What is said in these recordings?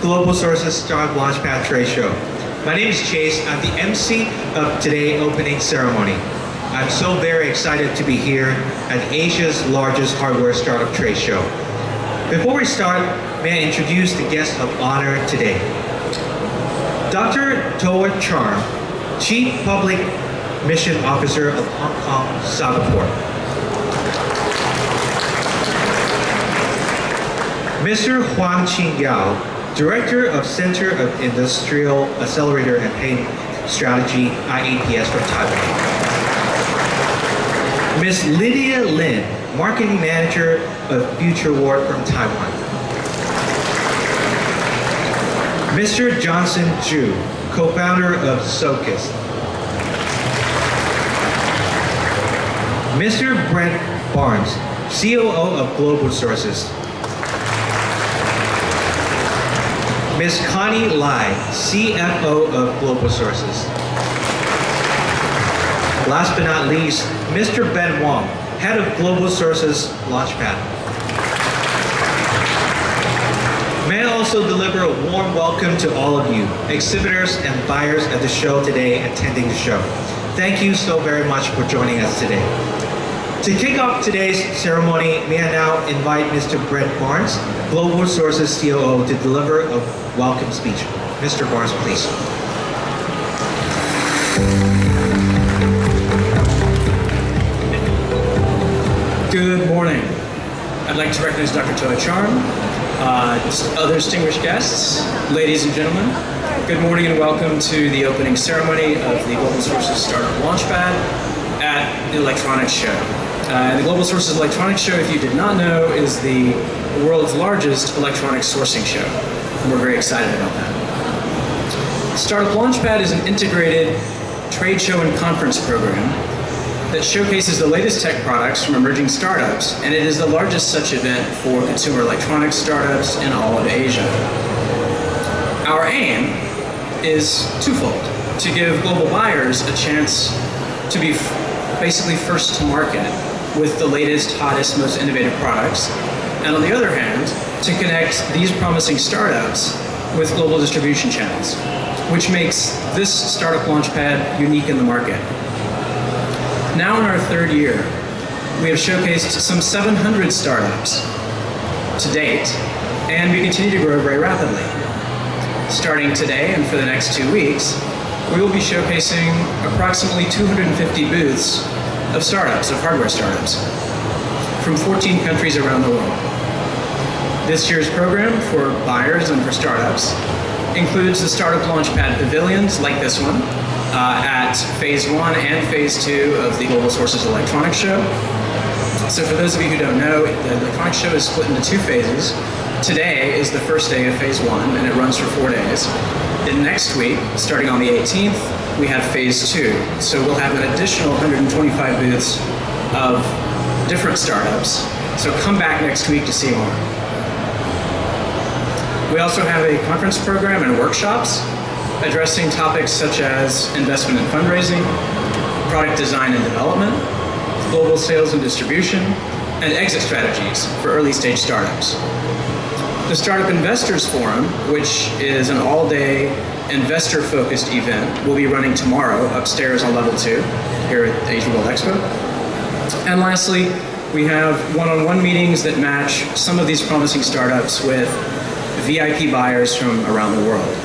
Global Sources Startup Launchpad Trade Show. My name is Chase. I'm the MC of today's opening ceremony. I'm so very excited to be here at Asia's largest hardware startup trade show. Before we start, may I introduce the guest of honor today. Dr. Toa Charm, Chief Public Mission Officer of Hong Kong Cyberport. Mr. Huang Qingyao, Director of Center of Industrial Accelerator and Payment Strategy, IAPS from Taiwan. Ms. Lydia Lin, Marketing Manager of Future Ward from Taiwan. Mr. Johnson Zhu, Co-founder of Socus. Mr. Brent Barnes, COO of Global Sources. Ms. Connie Lai, CFO of Global Sources. Last but not least, Mr. Ben Wong, Head of Global Sources Launchpad. May I also deliver a warm welcome to all of you, exhibitors and buyers at the show today attending the show. Thank you so very much for joining us today. To kick off today's ceremony, may I now invite Mr. Brent Barnes, Global Sources COO, to deliver a welcome speech. Mr. Barnes, please. Good morning. I'd like to recognize Dr. Toa Charm, other distinguished guests, ladies and gentlemen. Good morning and welcome to the opening ceremony of the Global Sources Startup Launchpad at the Electronics Show. The Global Sources Electronics Show, if you did not know, is the world's largest electronic sourcing show. And we're very excited about that. Startup Launchpad is an integrated trade show and conference program that showcases the latest tech products from emerging startups, and it is the largest such event for consumer electronics startups in all of Asia. Our aim is twofold: to give global buyers a chance to be basically first to market with the latest, hottest, most innovative products, and on the other hand, to connect these promising startups with global distribution channels, which makes this Startup Launchpad unique in the market. Now in our third year, we have showcased some 700 startups to date, and we continue to grow very rapidly. Starting today and for the next 2 weeks, we will be showcasing approximately 250 booths of startups, of hardware startups, from 14 countries around the world. This year's program for buyers and for startups includes the Startup Launchpad pavilions like this one at Phase 1 and Phase 2 of the Global Sources Electronics Show. So for those of you who don't know, the Electronics Show is split into 2 phases. Today is the first day of Phase 1 and it runs for 4 days. Then next week, starting on the 18th, we have Phase 2. So we'll have an additional 125 booths of different startups. So come back next week to see more. We also have a conference program and workshops addressing topics such as investment and fundraising, product design and development, global sales and distribution, and exit strategies for early stage startups. The Startup Investors Forum, which is an all-day investor-focused event, will be running tomorrow upstairs on level 2 here at the Asia World Expo. And lastly, we have one-on-one meetings that match some of these promising startups with VIP buyers from around the world.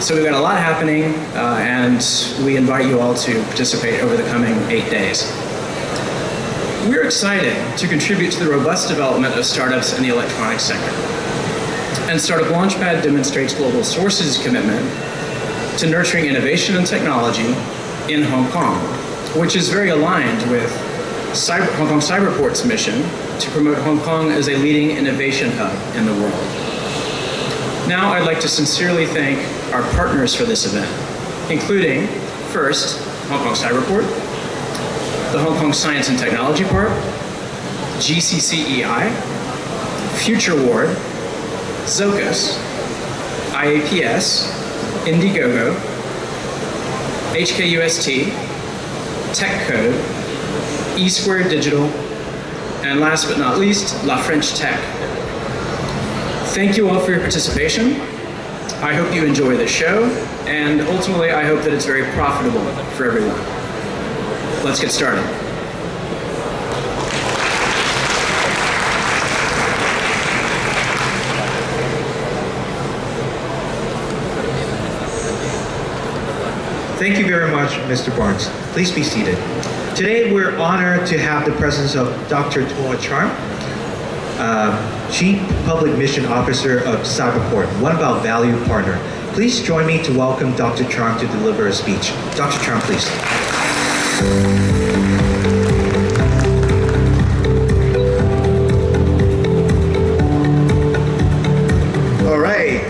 So we've got a lot happening, and we invite you all to participate over the coming 8 days. We're excited to contribute to the robust development of startups in the electronics sector. And Startup Launchpad demonstrates Global Sources' commitment to nurturing innovation and technology in Hong Kong, which is very aligned with Hong Kong Cyberport's mission to promote Hong Kong as a leading innovation hub in the world. Now I'd like to sincerely thank our partners for this event, including, first, Hong Kong Cyberport, the Hong Kong Science and Technology Park, GCCEI, Future Ward, Zocus, IAPS, Indiegogo, HKUST, TechCode, eSquared Digital, and last but not least, La French Tech. Thank you all for your participation. I hope you enjoy the show, and ultimately I hope that it's very profitable for everyone. Let's get started. Thank you very much, Mr. Barnes. Please be seated. Today, we're honored to have the presence of Dr. Toa Charm, Chief Public Mission Officer of Cyberport, one of our value partner. Please join me to welcome Dr. Charm to deliver a speech. Dr. Charm, please. All right,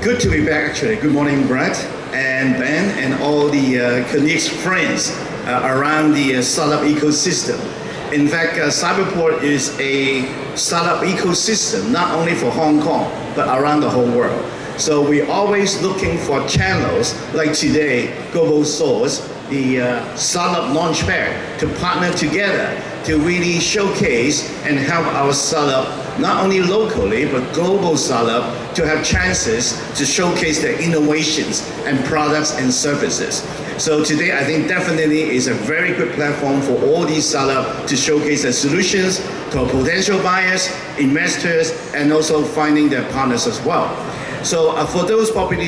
good to be back actually. Good morning, Brett and Ben and all the colleagues, friends around the startup ecosystem. In fact, Cyberport is a startup ecosystem, not only for Hong Kong, but around the whole world. So we're always looking for channels like today, Global Source, the startup Launchpad, to partner together to really showcase and help our startup, not only locally, but global startup, to have chances to showcase their innovations and products and services. So today, I think definitely is a very good platform for all these startups to showcase their solutions to our potential buyers, investors, and also finding their partners as well. So for those probably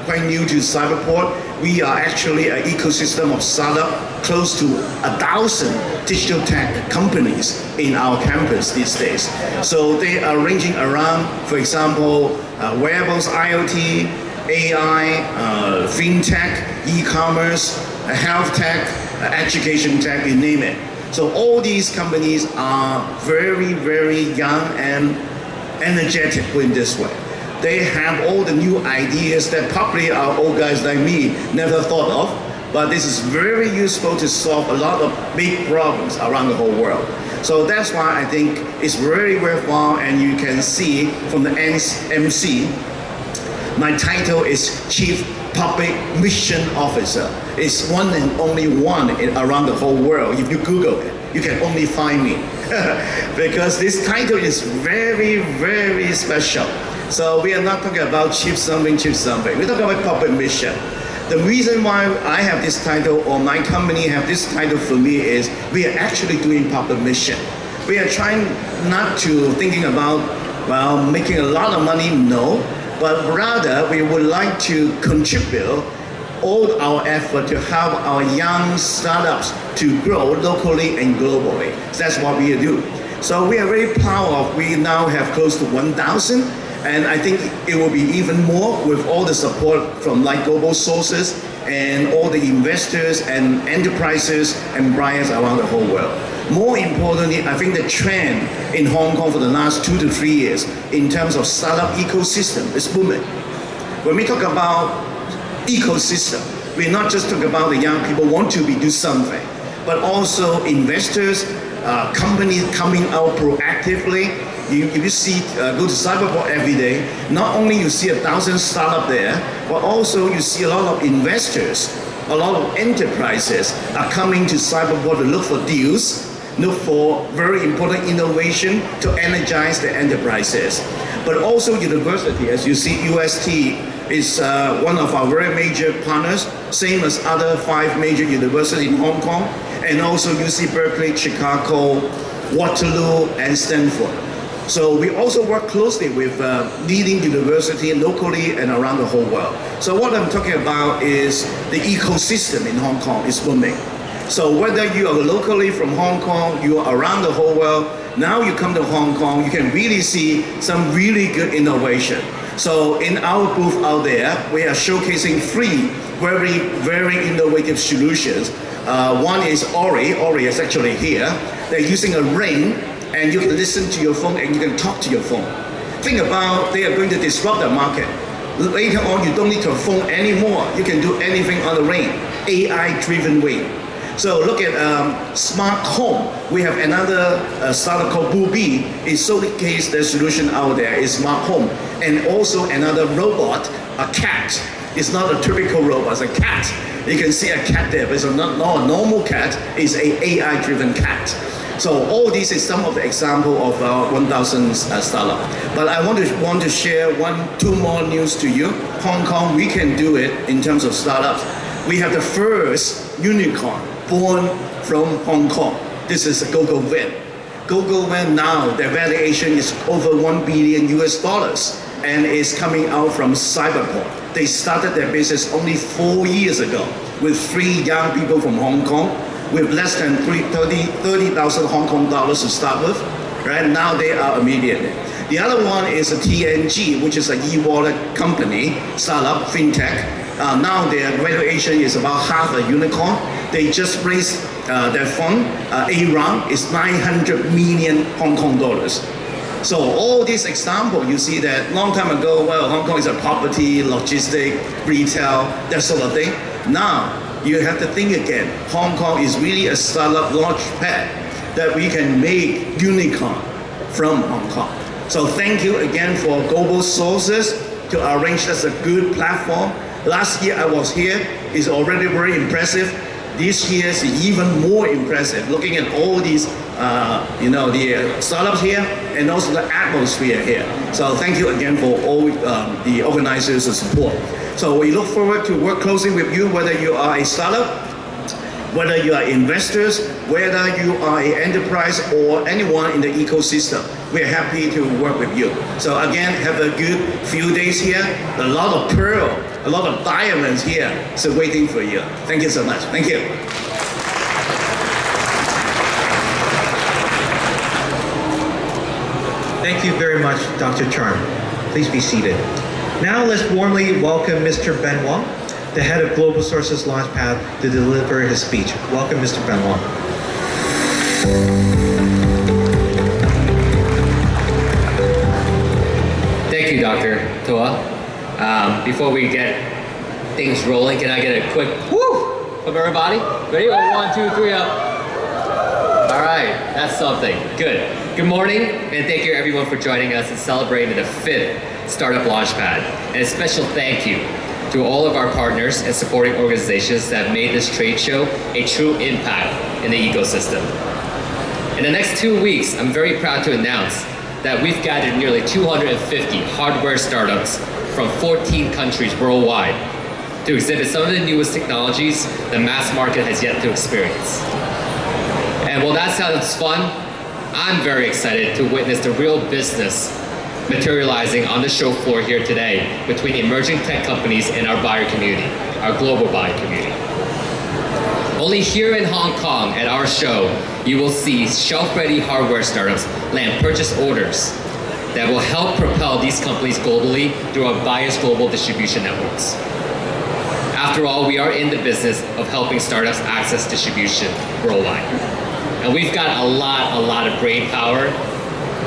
quite new to Cyberport, we are actually an ecosystem of startup, close to 1,000 digital tech companies in our campus these days. So they are ranging around, for example, wearables, IoT, AI, fintech, e-commerce, health tech, education tech, you name it. So all these companies are very, very young and energetic, put it this way. They have all the new ideas that probably our old guys like me never thought of, but this is very useful to solve a lot of big problems around the whole world. So that's why I think it's very worthwhile, and you can see from the MC, my title is Chief Public Mission Officer. It's one and only one around the whole world. If you Google it, you can only find me. Because this title is very, very special. So we are not talking about chief something. We're talking about public mission. The reason why I have this title, or my company have this title for me, is we are actually doing public mission. We are trying not to thinking about, well, making a lot of money, no, but rather we would like to contribute all our effort to help our young startups to grow locally and globally. So that's what we do. So we are very proud of, we now have close to 1,000. And I think it will be even more with all the support from like global sources and all the investors and enterprises and buyers around the whole world. More importantly, I think the trend in Hong Kong for the last 2 to 3 years in terms of startup ecosystem is booming. When we talk about ecosystem, we're not just talking about the young people want to do something, but also investors, companies coming out proactively. If you see, go to Cyberport every day, not only you see 1,000 startups there, but also you see a lot of investors, a lot of enterprises are coming to Cyberport to look for deals, look for very important innovation to energize the enterprises. But also university, as you see, UST is one of our very major partners, same as other 5 major universities in Hong Kong, and also UC Berkeley, Chicago, Waterloo, and Stanford. So we also work closely with leading universities locally and around the whole world. So what I'm talking about is the ecosystem in Hong Kong is booming. So whether you are locally from Hong Kong, you are around the whole world, now you come to Hong Kong, you can really see some really good innovation. So in our booth out there, we are showcasing 3 very, very innovative solutions. One is Ori. Ori is actually here. They're using a ring, and you can listen to your phone and you can talk to your phone. Think about, they are going to disrupt the market. Later on, you don't need your phone anymore. You can do anything on the ring, AI-driven way. So look at smart home. We have another startup called Booby. It showcase the solution out there is smart home. And also another robot, a cat. It's not a typical robot, it's a cat. You can see a cat there, but it's not a normal cat, it's an AI-driven cat. So all this is some of the example of our 1,000 startup. But I want to share two more news to you. Hong Kong, we can do it in terms of startups. We have the first unicorn born from Hong Kong. This is GoGoVan. GoGoVan now, their valuation is over $1 billion and is coming out from Cyberport. They started their business only 4 years ago with 3 young people from Hong Kong with less than 30,000 Hong Kong dollars to start with. Right now they are a millionaire. The other one is a TNG, which is an e-wallet company, startup, fintech. Now their valuation is about half a unicorn. They just raised their fund, A round is 900 million Hong Kong dollars. So all these examples, you see that long time ago, well, Hong Kong is a property, logistic, retail, that sort of thing. Now, you have to think again. Hong Kong is really a startup launchpad that we can make unicorn from Hong Kong. So thank you again for Global Sources to arrange us a good platform. Last year I was here, it's already very impressive. This year is even more impressive, looking at all these, the startups here and also the atmosphere here. So thank you again for all the organizers' support. So we look forward to work closely with you, whether you are a startup, whether you are investors, whether you are an enterprise or anyone in the ecosystem. We're happy to work with you. So again, have a good few days here. A lot of pearl, a lot of diamonds here, so waiting for you. Thank you so much. Thank you. Thank you very much, Dr. Charm. Please be seated. Now let's warmly welcome Mr. Ben Wong, the head of Global Sources Launchpad, to deliver his speech. Welcome, Mr. Ben Wong. Thank you, Dr. Toa. Before we get things rolling, can I get a quick woo from everybody? Ready? 1, 2, 3, up. All right, that's something. Good. Good morning, and thank you everyone for joining us and celebrating the 5th Startup Launchpad. And a special thank you to all of our partners and supporting organizations that have made this trade show a true impact in the ecosystem. In the next 2 weeks, I'm very proud to announce that we've gathered nearly 250 hardware startups from 14 countries worldwide to exhibit some of the newest technologies the mass market has yet to experience. And while that sounds fun, I'm very excited to witness the real business materializing on the show floor here today between emerging tech companies and our buyer community, our global buyer community. Only here in Hong Kong at our show, you will see shelf-ready hardware startups land purchase orders that will help propel these companies globally through our buyers' global distribution networks. After all, we are in the business of helping startups access distribution worldwide. And we've got a lot of brain power,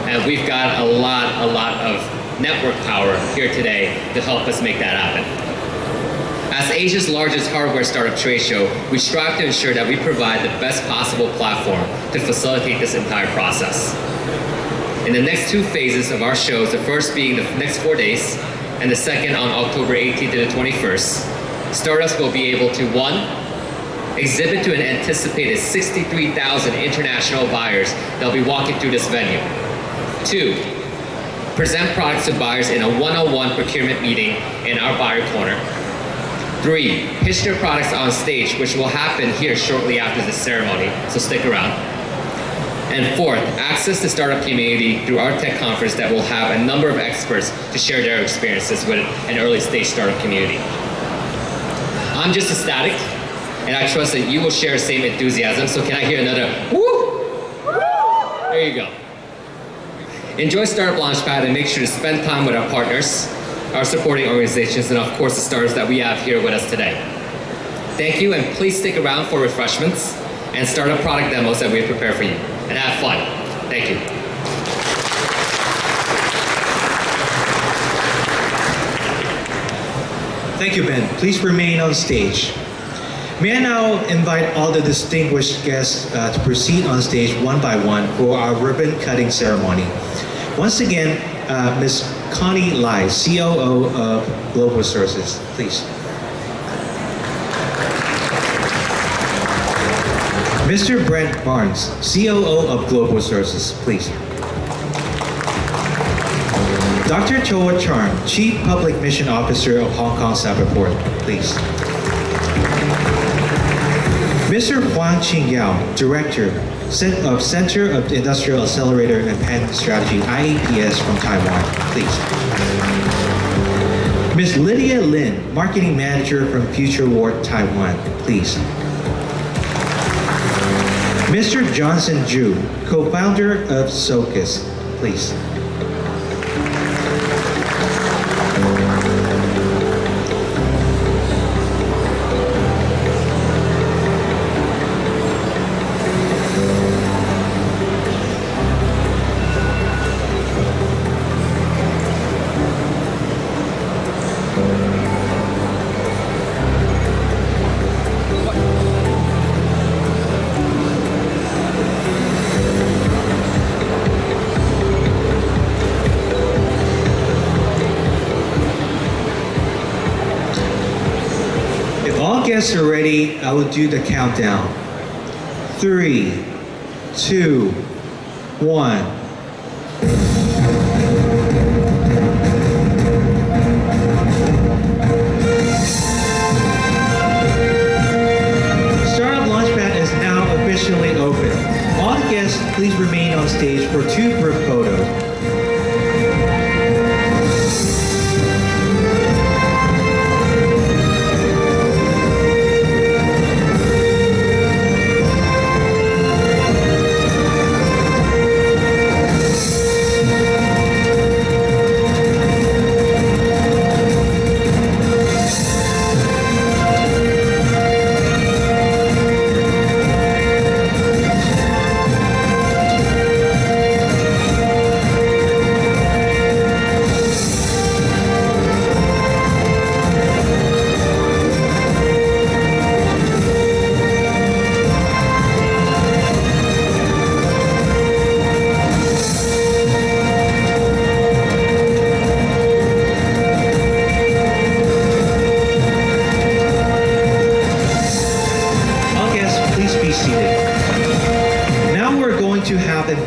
and we've got a lot of network power here today to help us make that happen. As Asia's largest hardware startup trade show, we strive to ensure that we provide the best possible platform to facilitate this entire process. In the next 2 phases of our shows, the first being the next 4 days, and the second on October 18th to the 21st, startups will be able to, 1, exhibit to an anticipated 63,000 international buyers that'll be walking through this venue. 2, present products to buyers in a one-on-one procurement meeting in our buyer corner. 3, pitch their products on stage, which will happen here shortly after the ceremony, so stick around. And 4th, access the startup community through our tech conference that will have a number of experts to share their experiences with an early stage startup community. I'm just ecstatic, and I trust that you will share the same enthusiasm, so can I hear another woo? There you go. Enjoy Startup Launchpad and make sure to spend time with our partners, our supporting organizations, and of course the startups that we have here with us today. Thank you, and please stick around for refreshments and startup product demos that we have prepared for you. And have fun. Thank you. Thank you, Ben. Please remain on stage. May I now invite all the distinguished guests to proceed on stage one by one for our ribbon cutting ceremony. Once again, Ms. Connie Lai, COO of Global Sources, please. Mr. Brent Barnes, COO of Global Sources, please. Dr. Toa Charm, Chief Public Mission Officer of Hong Kong Cyberport, please. Mr. Huang Qingyao, Director of Center of Industrial Accelerator and Pan Strategy, IAPS from Taiwan, please. Ms. Lydia Lin, Marketing Manager from Future Ward, Taiwan, please. Mr. Johnson Ju, Co-Founder of SOCUS, please. Guests are ready, I will do the countdown. 3, 2, 1. Startup Launchpad is now officially open. All guests, please remain on stage for 2 group photos.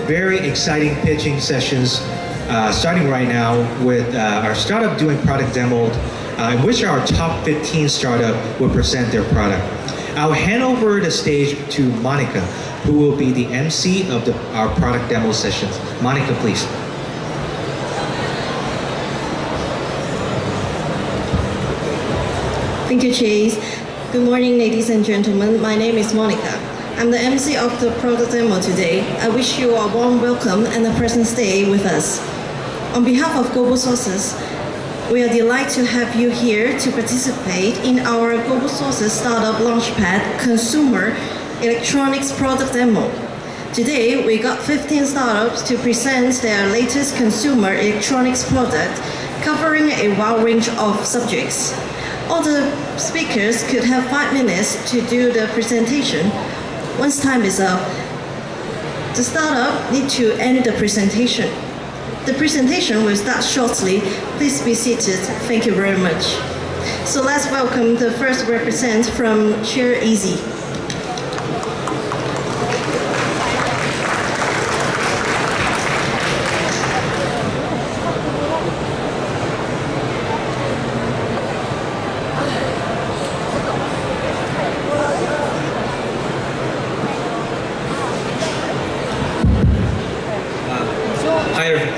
Very exciting pitching sessions starting right now with our startup doing product demo in which our top 15 startup will present their product. I'll hand over the stage to Monica, who will be the MC of our product demo sessions. Monica, please. Thank you, Chase. Good morning, ladies and gentlemen. My name is Monica. I'm the MC of the product demo today. I wish you a warm welcome and a pleasant stay with us. On behalf of Global Sources, we are delighted to have you here to participate in our Global Sources Startup Launchpad Consumer Electronics Product Demo. Today, we got 15 startups to present their latest consumer electronics product, covering a wide range of subjects. All the speakers could have 5 minutes to do the presentation. Once time is up, the startup need to end the presentation. The presentation will start shortly. Please be seated. Thank you very much. So let's welcome the first represent from Share Easy.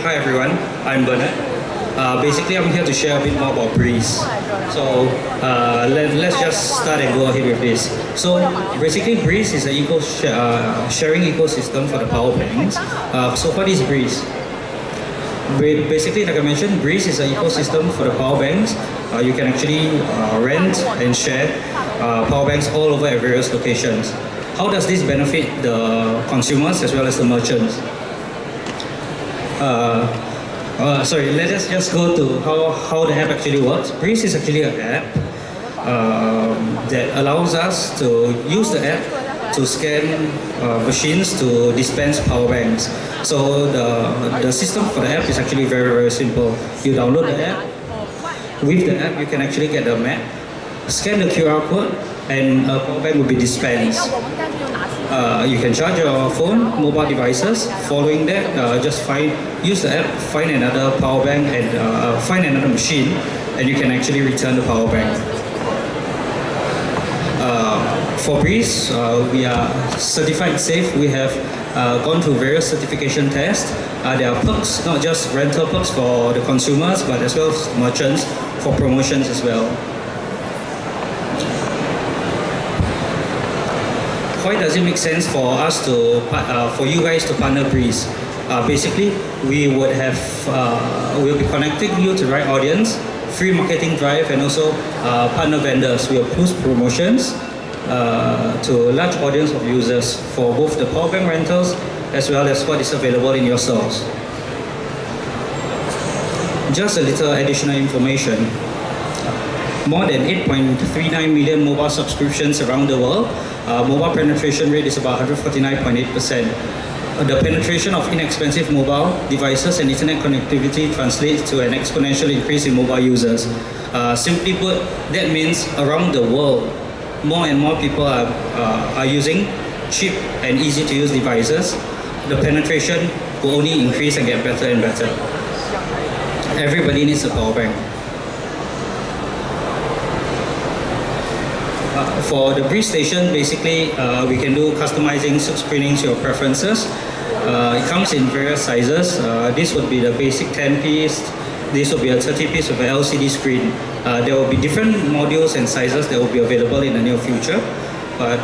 Hi everyone, I'm Bernard. Basically, I'm here to share a bit more about Breeze. So let's just start and go ahead with this. So basically, Breeze is an sharing ecosystem for the power banks. So what is Breeze? Basically, like I mentioned, Breeze is an ecosystem for the power banks. You can actually rent and share power banks all over at various locations. How does this benefit the consumers as well as the merchants? Let us just go to how the app actually works. Breeze is actually an app that allows us to use the app to scan machines to dispense power banks. So the system for the app is actually very, very simple. You download the app. With the app, you can actually get the map, scan the QR code, and a power bank will be dispensed. You can charge your phone, mobile devices. Following that, just use the app, find another power bank, and find another machine, and you can actually return the power bank. For Breeze, we are certified safe. We have gone through various certification tests. There are perks, not just rental perks for the consumers, but as well as merchants for promotions as well. Why does it make sense for us to, for you guys to partner Breeze? Basically, we'll be connecting you to the right audience, free marketing drive, and also partner vendors. We'll push promotions to a large audience of users for both the power bank rentals as well as what is available in your stores. Just a little additional information. More than 8.39 million mobile subscriptions around the world. Mobile penetration rate is about 149.8%. The penetration of inexpensive mobile devices and internet connectivity translates to an exponential increase in mobile users. Simply put, that means around the world, more and more people are using cheap and easy to use devices. The penetration will only increase and get better and better. Everybody needs a power bank. For the Breeze station, basically we can do customizing, silk screening to your preferences. It comes in various sizes. This would be the basic 10-piece. This will be a 30-piece with an LCD screen. There will be different modules and sizes that will be available in the near future. But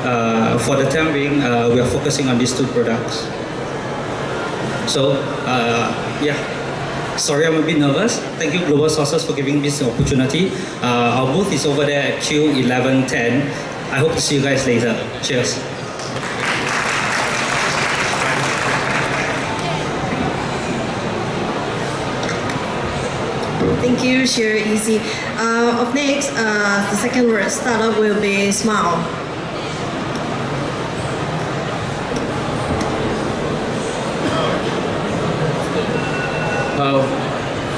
for the time being, we are focusing on these two products. So, yeah. Sorry, I'm a bit nervous. Thank you, Global Sources, for giving me this opportunity. Our booth is over there at Q1110. I hope to see you guys later. Cheers. Thank you, Share Easy. Up next, the second word startup will be smile.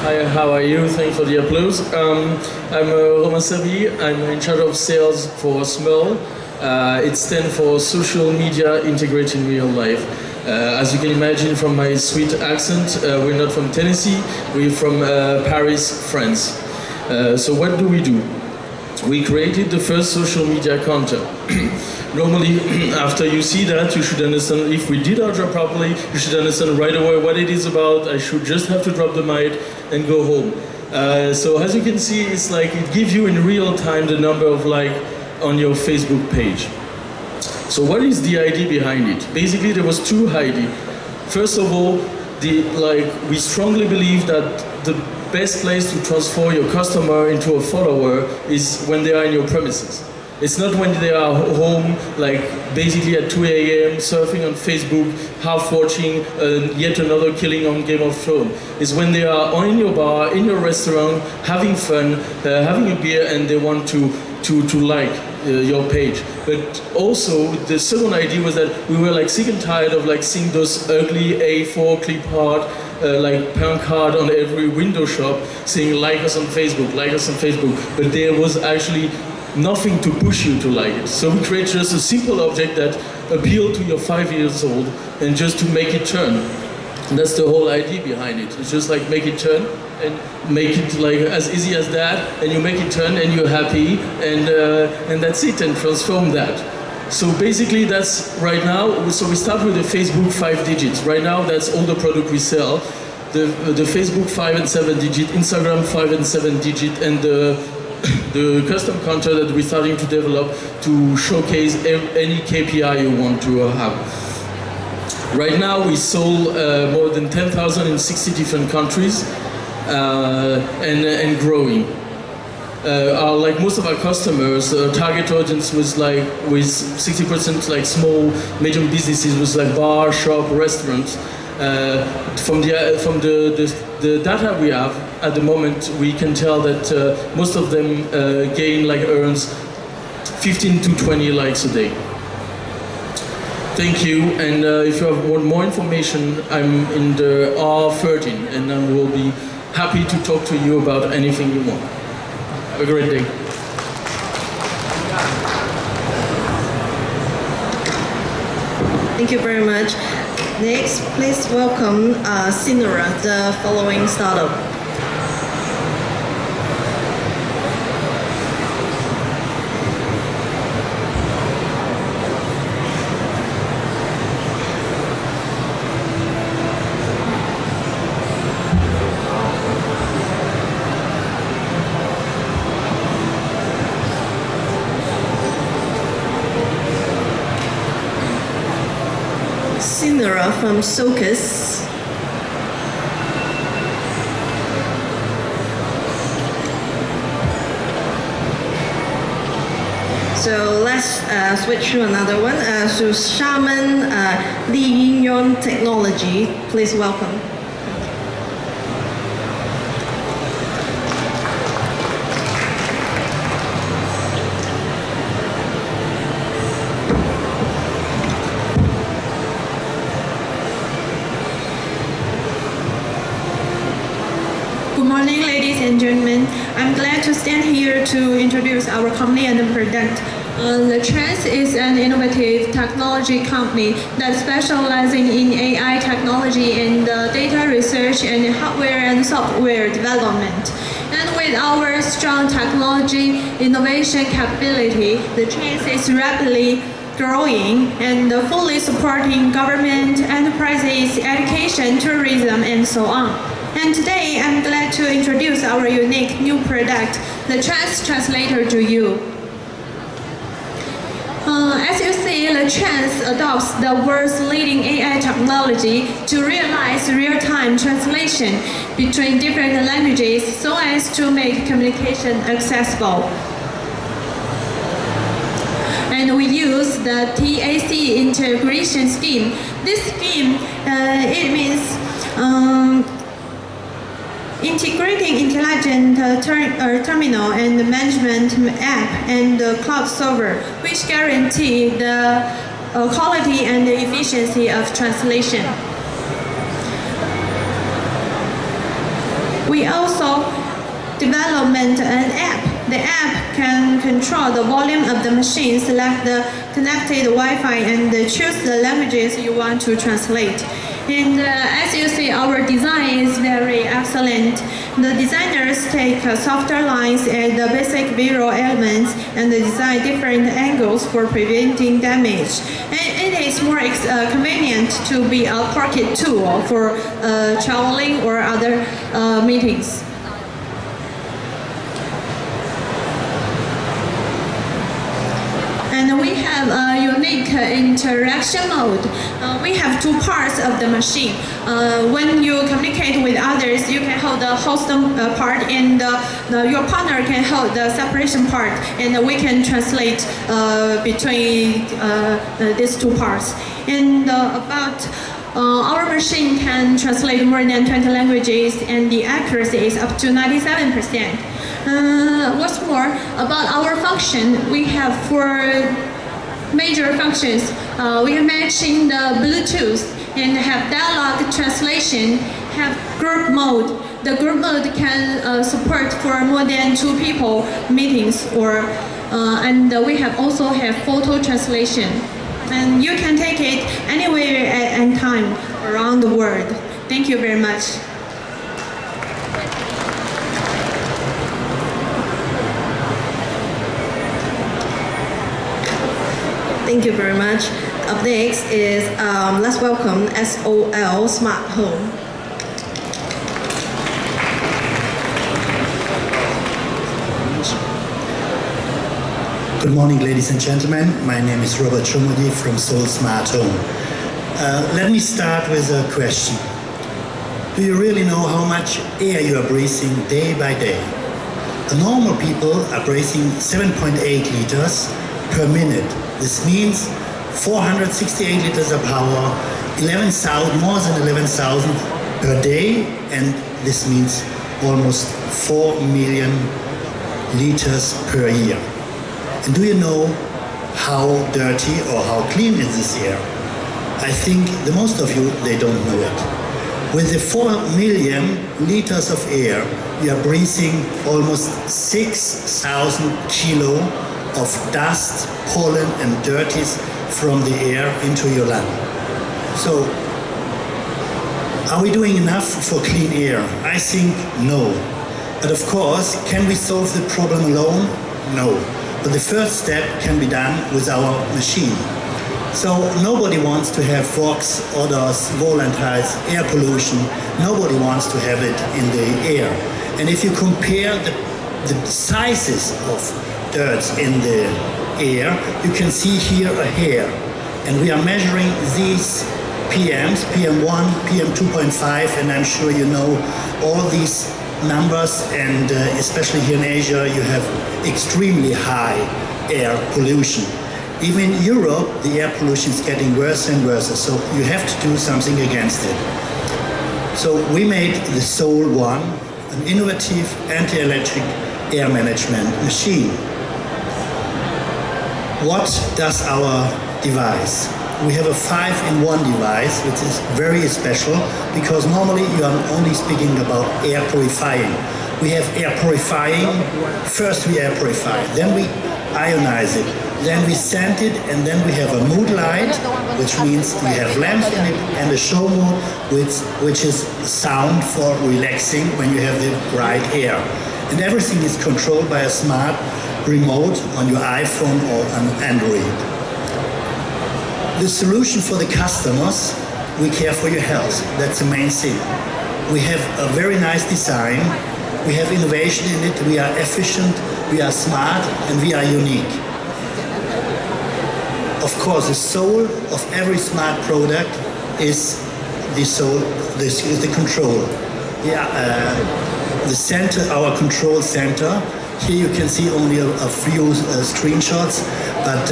Hi, how are you? Thanks for the applause. I'm Romain Segui. I'm in charge of sales for SMIL. It stands for Social Media Integrated in Real Life. As you can imagine from my sweet accent, we're not from Tennessee, we're from Paris, France. So what do? We created the first social media counter. Normally, after you see that, you should understand if we did our job properly, you should understand right away what it is about. I should just have to drop the mic and go home. So as you can see, it's like it gives you in real time the number of likes on your Facebook page. So what is the idea behind it? Basically, there was two ideas. First of all, we strongly believe that the best place to transform your customer into a follower is when they are in your premises. It's not when they are home, like basically at 2 a.m. surfing on Facebook, half watching yet another killing on Game of Thrones. It's when they are in your bar, in your restaurant, having fun, having a beer, and they want to like your page. But also the second idea was that we were like sick and tired of like seeing those ugly A4 clip art, like punk card on every window shop saying like us on Facebook, like us on Facebook. But there was actually nothing to push you to like it. So we create just a simple object that appeal to your 5 years old and just to make it turn. And that's the whole idea behind it. It's just like make it turn and make it like as easy as that, and you make it turn and you're happy, and that's it, and transform that. So basically that's right now, so we start with the Facebook 5 digits. Right now that's all the product we sell. The Facebook 5 and 7 digit, Instagram 5 and 7 digit, and the custom counter that we're starting to develop to showcase any KPI you want to have. Right now we sold more than 10,000 in 60 different countries and growing. Like most of our customers, target audience was like with 60% like small, medium businesses, was like bar, shop, restaurants. From the data we have at the moment, we can tell that most of them earns 15 to 20 likes a day. Thank you, and if you want more information, I'm in the R13, and I will be happy to talk to you about anything you want. Have a great day. Thank you very much. Next, please welcome Cinera, the following startup. Cinera from Socus. So let's switch to another one. So Shaman Li Yingyong Technology, please welcome. Good morning, ladies and gentlemen. I'm glad to stand here to introduce our company and product. The Trans is an innovative technology company that specializing in AI technology and data research and hardware and software development. And with our strong technology innovation capability, the Trans is rapidly growing and fully supporting government, enterprises, education, tourism, and so on. And today, I'm glad to introduce our unique new product, the Trans Translator, to you. As you see, the Trans adopts the world's leading AI technology to realize real-time translation between different languages so as to make communication accessible. And we use the TAC integration scheme. This scheme, it means integrating intelligent terminal and management app and cloud server, which guarantee the quality and the efficiency of translation. We also development an app. The app can control the volume of the machine, select the connected Wi-Fi, and choose the languages you want to translate. And as you see, our design is very excellent. The designers take softer lines and the basic visual elements and design different angles for preventing damage. And it is more convenient to be a pocket tool for traveling or other meetings. And we have a unique interaction mode. We have two parts of the machine. When you communicate with others, you can hold the host part and your partner can hold the separation part, and we can translate between these two parts. And our machine can translate more than 20 languages, and the accuracy is up to 97%. What's more, about our function, we have 4 major functions. We can matching the Bluetooth and have dialogue translation, have group mode. The group mode can support for more than 2 people meetings, and we also have photo translation. And you can take it anywhere at any time around the world. Thank you very much. Thank you very much. Up next is, let's welcome SOL Smart Home. Good morning, ladies and gentlemen. My name is Robert Chomodi from Seoul Smart Home. Let me start with a question. Do you really know how much air you are breathing day by day? The normal people are breathing 7.8 liters per minute. This means 468 liters of power, more than 11,000 per day, and this means almost 4 million liters per year. And do you know how dirty or how clean is this air? I think the most of you, they don't know it. With the 4 million liters of air, you are breathing almost 6,000 kilo of dust, pollen and dirties from the air into your lung. So, are we doing enough for clean air? I think no. But of course, can we solve the problem alone? No. But the first step can be done with our machine. So nobody wants to have fogs, odors, volatiles, air pollution. Nobody wants to have it in the air. And if you compare the sizes of dirt in the air, you can see here a hair. And we are measuring these PMs, PM1, PM2.5, and I'm sure you know all these numbers, and especially here in Asia, you have extremely high air pollution. Even in Europe, the air pollution is getting worse and worse, so you have to do something against it. So we made the Soul One, an innovative anti-allergic air management machine. What does our device? We have a 5-in-1 device, which is very special because normally you are only speaking about air purifying. We have air purifying, first we air purify, then we ionize it, then we scent it, and then we have a mood light, which means we have lamps in it, and a show mode, which is sound for relaxing when you have the right air. And everything is controlled by a smart remote on your iPhone or on Android. The solution for the customers, we care for your health. That's the main thing. We have a very nice design. We have innovation in it. We are efficient, we are smart, and we are unique. Of course, the soul of every smart product is the soul, this is the control. The center, our control center. Here you can see only a few screenshots, but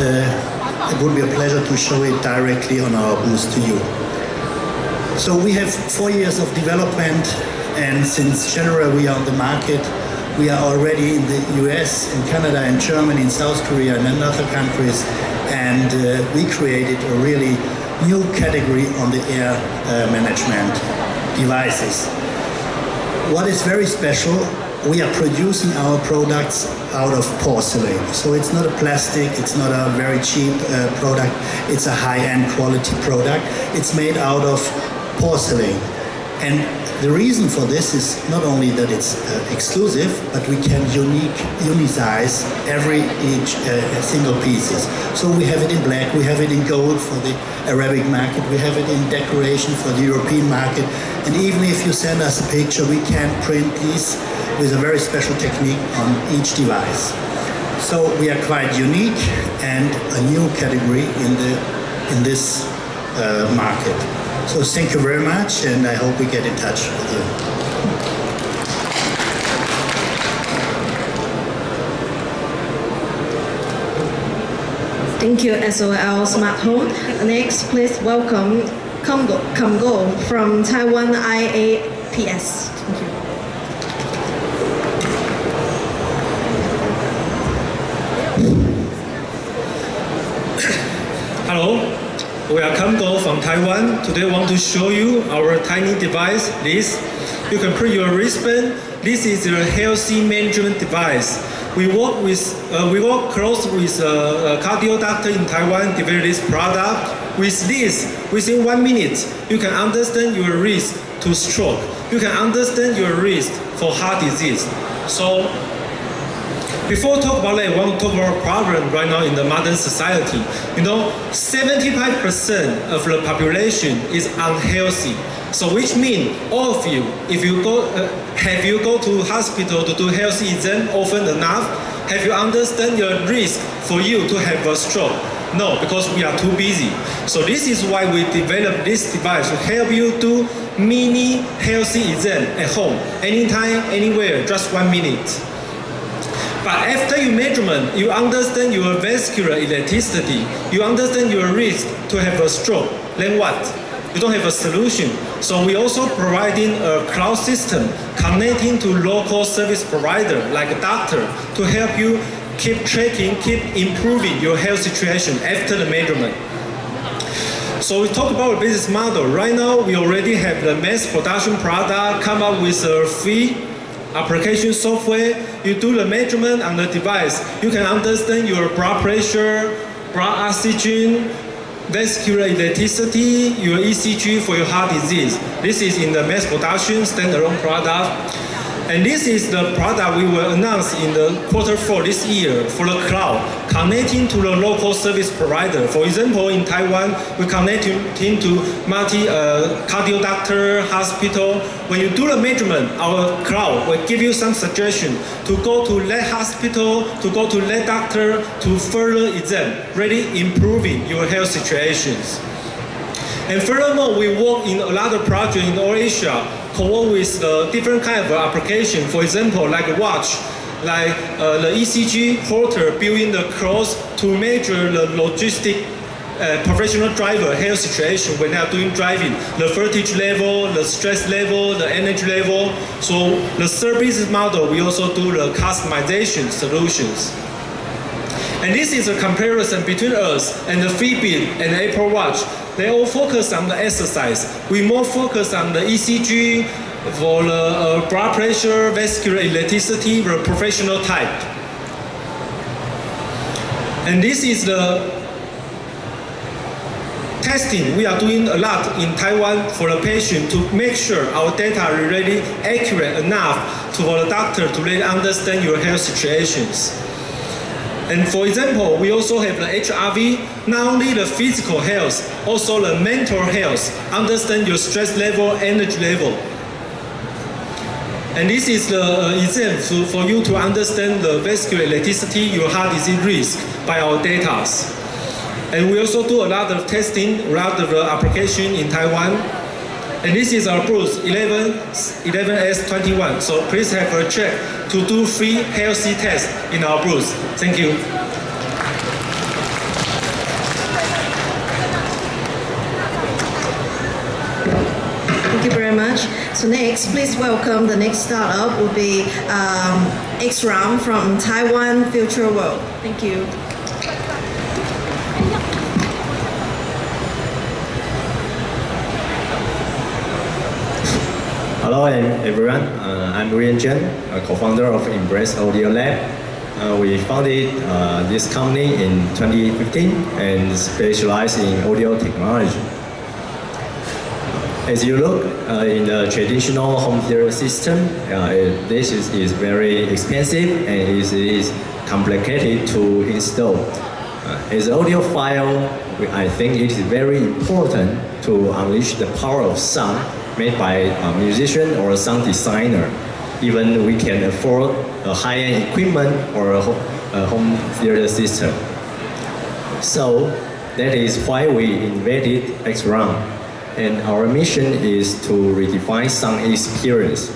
it would be a pleasure to show it directly on our booth to you. So we have 4 years of development, and since January we are on the market. We are already in the US, in Canada, in Germany, in South Korea, and in other countries, and we created a really new category on the air management devices. What is very special, we are producing our products out of porcelain. So it's not a plastic, it's not a very cheap product, it's a high-end quality product. It's made out of porcelain. And the reason for this is not only that it's exclusive, but we can unisize each single pieces. So we have it in black, we have it in gold for the Arabic market, we have it in decoration for the European market, and even if you send us a picture, we can print these with a very special technique on each device. So we are quite unique and a new category in this market. So thank you very much, and I hope we get in touch with you. Thank you, SOL Smart Home. Next, please welcome Kamgo from Taiwan IAPS. Thank you. Hello, we are Kamgo from Taiwan. Today I want to show you our tiny device, this. You can put your wristband. This is a healthy management device. We work close with a cardio doctor in Taiwan, develop this product. With this, within 1 minute, you can understand your risk to stroke. You can understand your risk for heart disease. So, before talk about that, I want to talk about a problem right now in the modern society. 75% of the population is unhealthy. So which means all of you, if you go, have you go to hospital to do health exam often enough? Have you understand your risk for you to have a stroke? No, because we are too busy. So this is why we developed this device to help you do mini healthy exam at home, anytime, anywhere, just 1 minute. But after your measurement, you understand your vascular elasticity, you understand your risk to have a stroke, then what? You don't have a solution. So we also providing a cloud system connecting to local service provider like a doctor to help you keep tracking, keep improving your health situation after the measurement. So we talk about a business model. Right now, we already have the mass production product, come up with a free application software. You do the measurement on the device. You can understand your blood pressure, blood oxygen, vascular electricity, your ECG for your heart disease. This is in the mass production standalone product. And this is the product we will announce in the Q4 this year for the cloud, connecting to the local service provider. For example, in Taiwan, we connect into cardio doctor, hospital. When you do the measurement, our cloud will give you some suggestion to go to that hospital, to go to that doctor, to further exam, really improving your health situations. And furthermore, we work in a lot of projects in all Asia, co-work with different kind of application. For example, like a watch, like the ECG Holter building the clothes to measure the logistic professional driver health situation when they are doing driving, the voltage level, the stress level, the energy level. So the third business model, we also do the customization solutions. And this is a comparison between us and the Fitbit and the Apple Watch. They all focus on the exercise. We more focus on the ECG for the blood pressure, vascular electricity, the professional type. And this is the testing we are doing a lot in Taiwan for the patient to make sure our data are really accurate enough for the doctor to really understand your health situations. And for example, we also have the HRV, not only the physical health, also the mental health, understand your stress level, energy level. And this is the exam for you to understand the vascular electricity, your heart disease risk by our data. And we also do a lot of testing, a lot of application in Taiwan. And this is our booth, 11S21. So please have a check to do free healthy tests in our booth. Thank you. Thank you very much. So next, please welcome the next startup will be XRAM from Taiwan Future World. Thank you. Hello everyone, I'm Rian Chen, a co-founder of Embrace Audio Lab. We founded this company in 2015 and specialize in audio technology. As you look in the traditional home theater system, this is very expensive and it is complicated to install. As an audiophile, I think it is very important to unleash the power of sound made by a musician or a sound designer. Even we can afford a high-end equipment or a home theater system. So that is why we invented XRAM. And our mission is to redefine sound experience.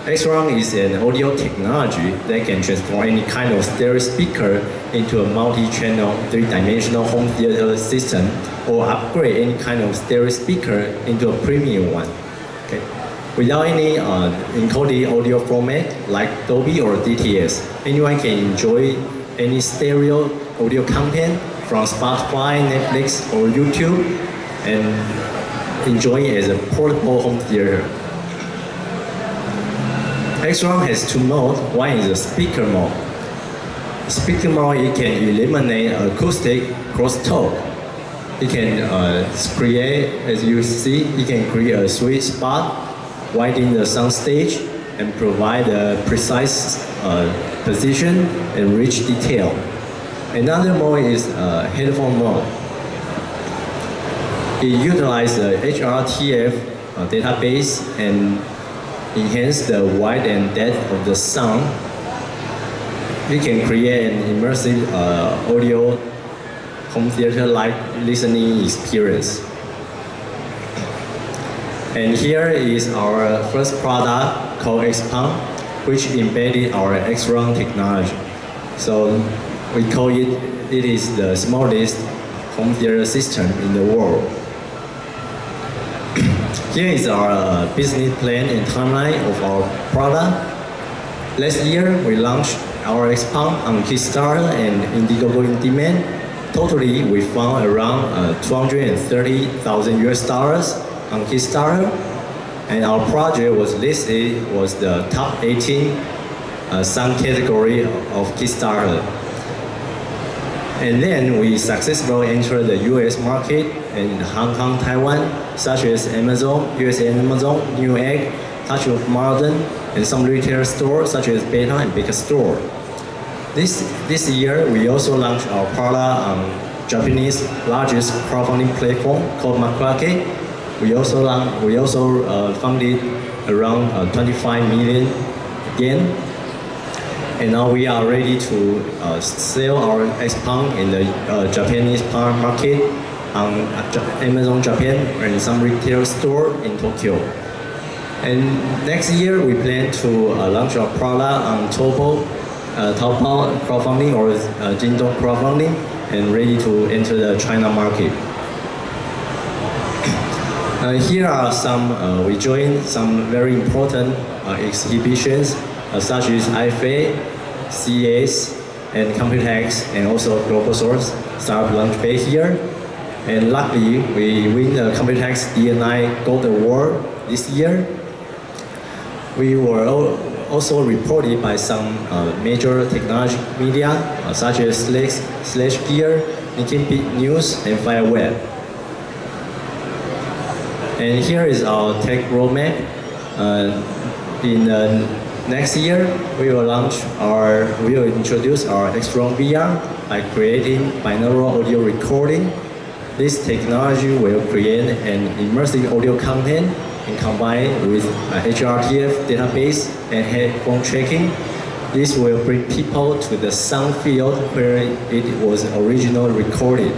XRAM is an audio technology that can transform any kind of stereo speaker into a multi-channel, three-dimensional home theater system, or upgrade any kind of stereo speaker into a premium one. Okay. Without any encoded audio format like Dolby or DTS, anyone can enjoy any stereo audio content from Spotify, Netflix, or YouTube, and enjoy it as a portable home theater. XRAM has two modes. One is a speaker mode. Speaker mode, it can eliminate acoustic crosstalk. It can create, as you see, it can create a sweet spot, widen the sound stage, and provide a precise position and rich detail. Another mode is headphone mode. It utilizes the HRTF database and enhance the width and depth of the sound. You can create an immersive audio home theater-like listening experience. And here is our first product called XPalm, which embedded our XRAM technology. So we call it is the smallest home theater system in the world. Here is our business plan and timeline of our product. Last year, we launched our XPalm on Kickstarter and Indiegogo in demand. Totally, we found around $230,000 US on Kickstarter, and our project was the top 18 sound category of Kickstarter. And then we successfully entered the US market and Hong Kong, Taiwan, such as Amazon, USA Amazon, Newegg, Touch of Modern, and some retail stores such as Beta and Big Store. This year, we also launched our product on Japanese largest crowdfunding platform called Makwake. We also funded around 25 million yen. And now we are ready to sell our X-Pound in the Japanese pound market on Amazon Japan and some retail store in Tokyo. And next year we plan to launch our product on Taobao crowdfunding or Jingdong crowdfunding and ready to enter the China market. Here are we joined some very important exhibitions such as IFA, CES, and Computex, and also Global Source Startup Launchpad here. And luckily, we win the Computex D&I Gold Award this year. We were also reported by some major technology media such as Gear, Nikkei News, and Fireweb. And here is our tech roadmap. In next year, we will introduce our X-Roam VR by creating binaural audio recording. This technology will create an immersive audio content and combine with HRTF database and headphone tracking. This will bring people to the sound field where it was originally recorded.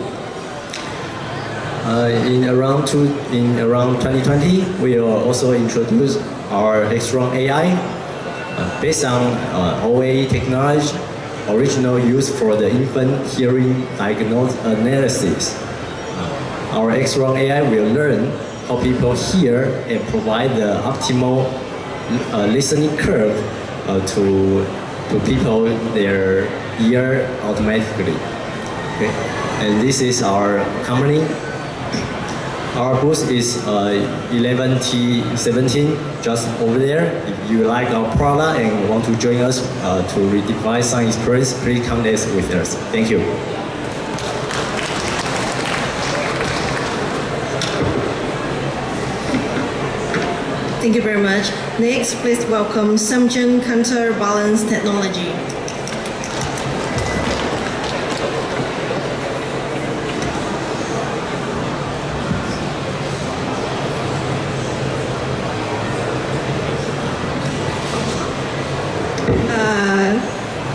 In around 2020, we will also introduce our X-Roam AI based on OA technology, original use for the infant hearing analysis. Our X-Roam AI will learn how people hear and provide the optimal listening curve to people their ear automatically. Okay? And this is our company. Our booth is 11T17, just over there. If you like our product and want to join us to redefine sound experience, please contact with us. Thank you. Thank you very much. Next, please welcome Samjun Counterbalance Technology.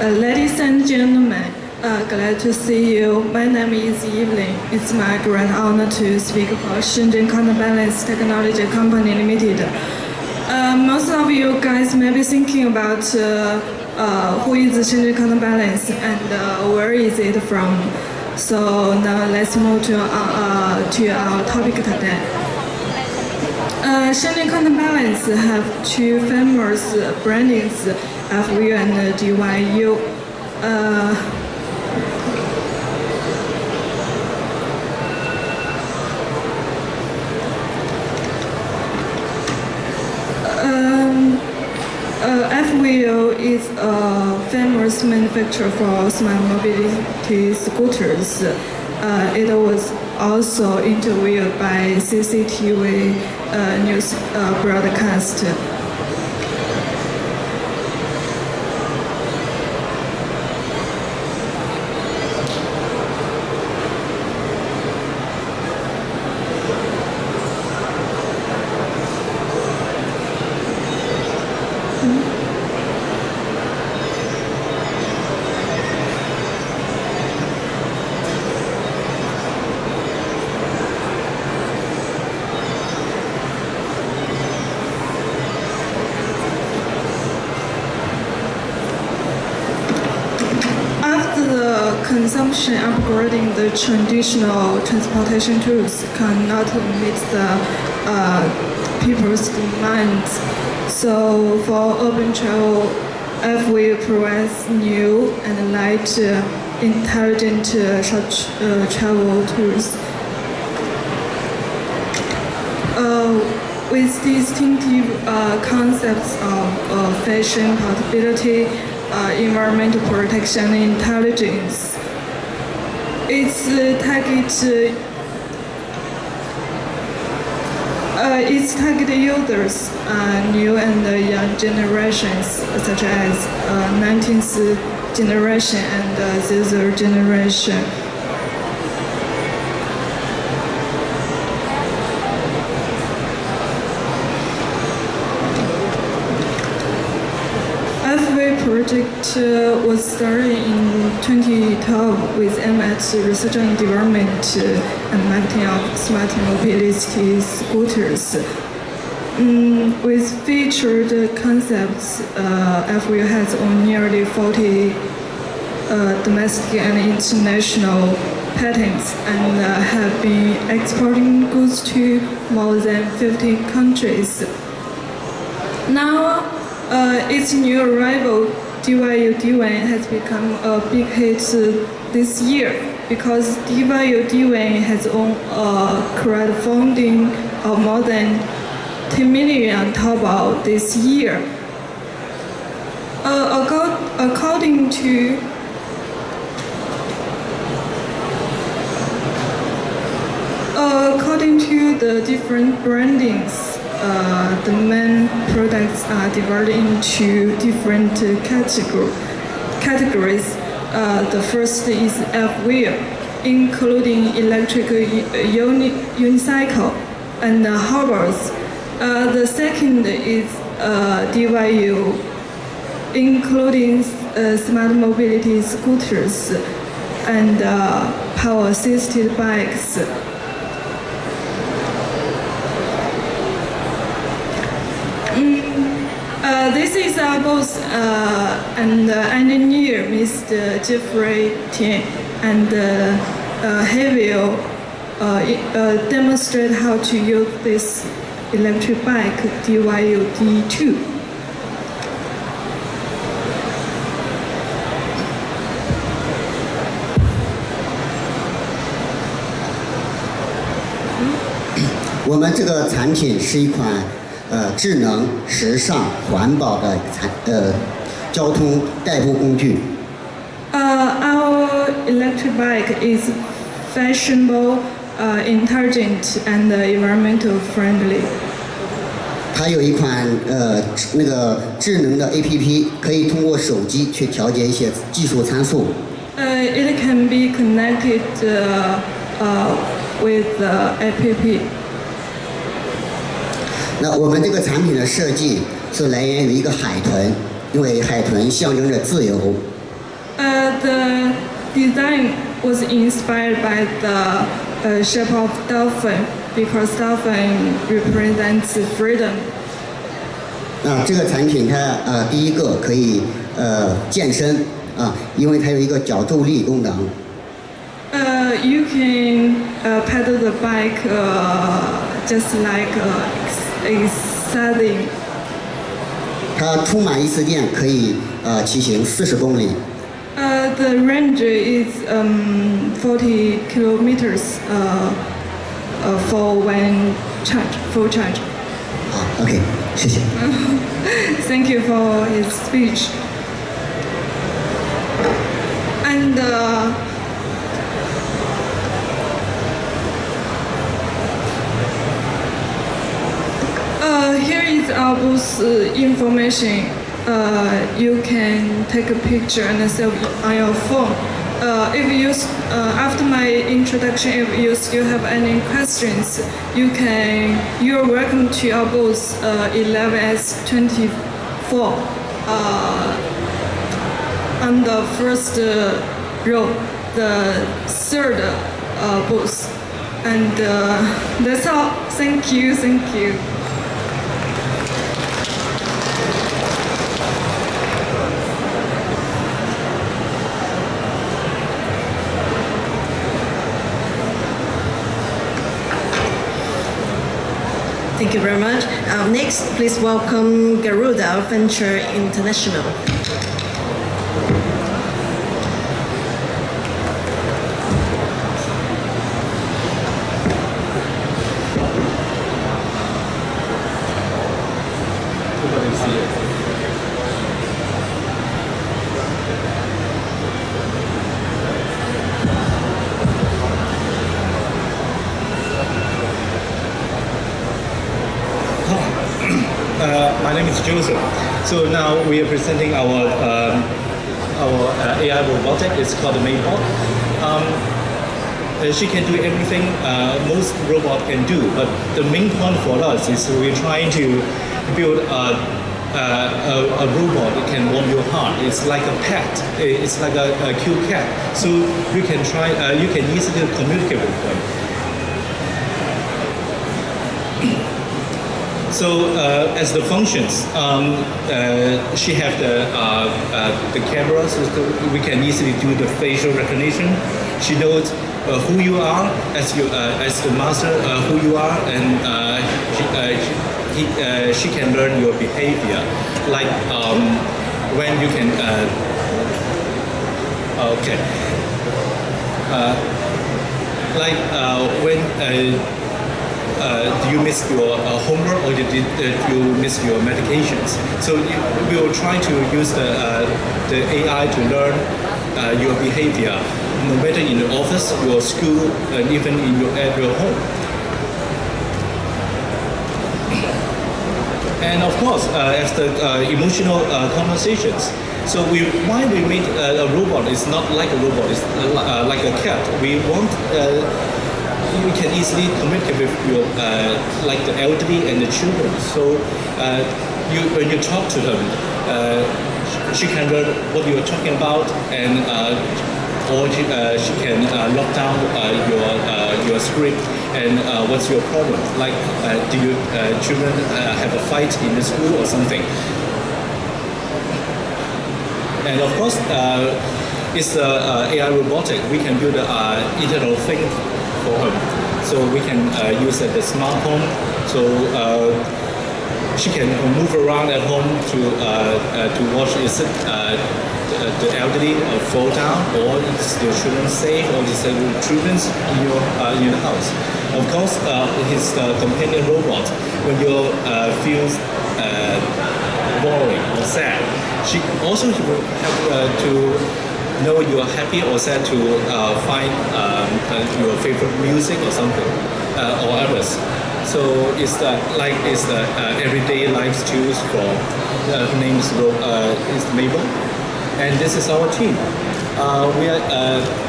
Ladies and gentlemen, glad to see you. My name is Evelyn. It's my great honor to speak for Shenzhen Counterbalance Technology Company Limited. Most of you guys may be thinking about who is Shenzhen Counterbalance and where is it from. So now let's move to our topic today. Shenzhen Counterbalance have two famous brandings, FU and DYU. FU is a famous manufacturer for smart mobility scooters. It was also interviewed by CCTV news broadcast. Consumption upgrading the traditional transportation tools cannot meet the people's demands. So for urban travel, FW provides new and light, intelligent short travel tools. With distinctive concepts of fashion, portability, environmental protection, and intelligence. Its target users are new and young generations, such as 19th generation and Z generation. Project was started in 2012 with aim at research and development and marketing of smart mobility scooters. With featured concepts, FWU has owned nearly 40 domestic and international patents and have been exporting goods to more than 50 countries. Now, its new arrival, DYU D1, has become a big hit this year because DYU D1 has won a crowdfunding of more than 10 million on Taobao this year. According to the different brandings, the main products are divided into different categories. The first is F-wheel, including electric unicycle and hovers. The second is DYU, including smart mobility scooters and power-assisted bikes. This is our boss and engineer, Mr. Jeffrey Tian, and he will demonstrate how to use this electric bike, DYU D2.我们这个产品是一款智能、时尚、环保的交通代步工具。Our electric bike is fashionable, intelligent, and environmental friendly. 它有一款那个智能的 APP， 可以通过手机去调节一些技术参数。It can be connected with the APP. 那我们这个产品的设计是来源于一个海豚，因为海豚象征着自由。The design was inspired by the shape of dolphin because dolphin represents freedom. 那这个产品它第一个可以健身因为它有一个脚助力功能。You can pedal the bike just like exercising. 它充满一次电可以骑行40公里。The range is 40 kilometers for one charge, full charge. 好 ，OK， 谢谢。Thank you for his speech. And here is our booth information. You can take a picture and save on your phone. If you after my introduction, if you still have any questions, you're welcome to our booth 11S24 on the first row, the third booth. And that's all. Thank you. Thank you. Thank you very much. Next, please welcome Garuda Venture International. My name is Joseph. So now we are presenting our AI robotic. It's called the Maybot. She can do everything most robot can do, but the main point for us is we're trying to build a robot that can warm your heart. It's like a pet. It's like a cute cat. So you can you can easily communicate with them. So as the functions, she have the camera, so we can easily do the facial recognition. She knows who you are as the master, who you are, and she can learn your behavior, like when you can. Like when. Do you miss your homework, or did you miss your medications? So we will try to use the AI to learn your behavior, no matter in the office, your school, and even at your home. And of course, as the emotional conversations. So why we made a robot is not like a robot, it's like a cat. We want. You can easily communicate with your like the elderly and the children. So when you talk to them, she can learn what you are talking about, and or she can lock down your script and what's your problem. Like, do your children have a fight in the school or something? And of course, it's the AI robotic. We can build an internal thing for her. So we can use the smart home. So she can move around at home to watch is the elderly fall down, or is the children safe, or is the children in your house. Of course, his companion robot. When you feel boring or sad, she also have to know you are happy or sad to find your favorite music or something or others. So it's the everyday life tools for her name is Mabel, and this is our team.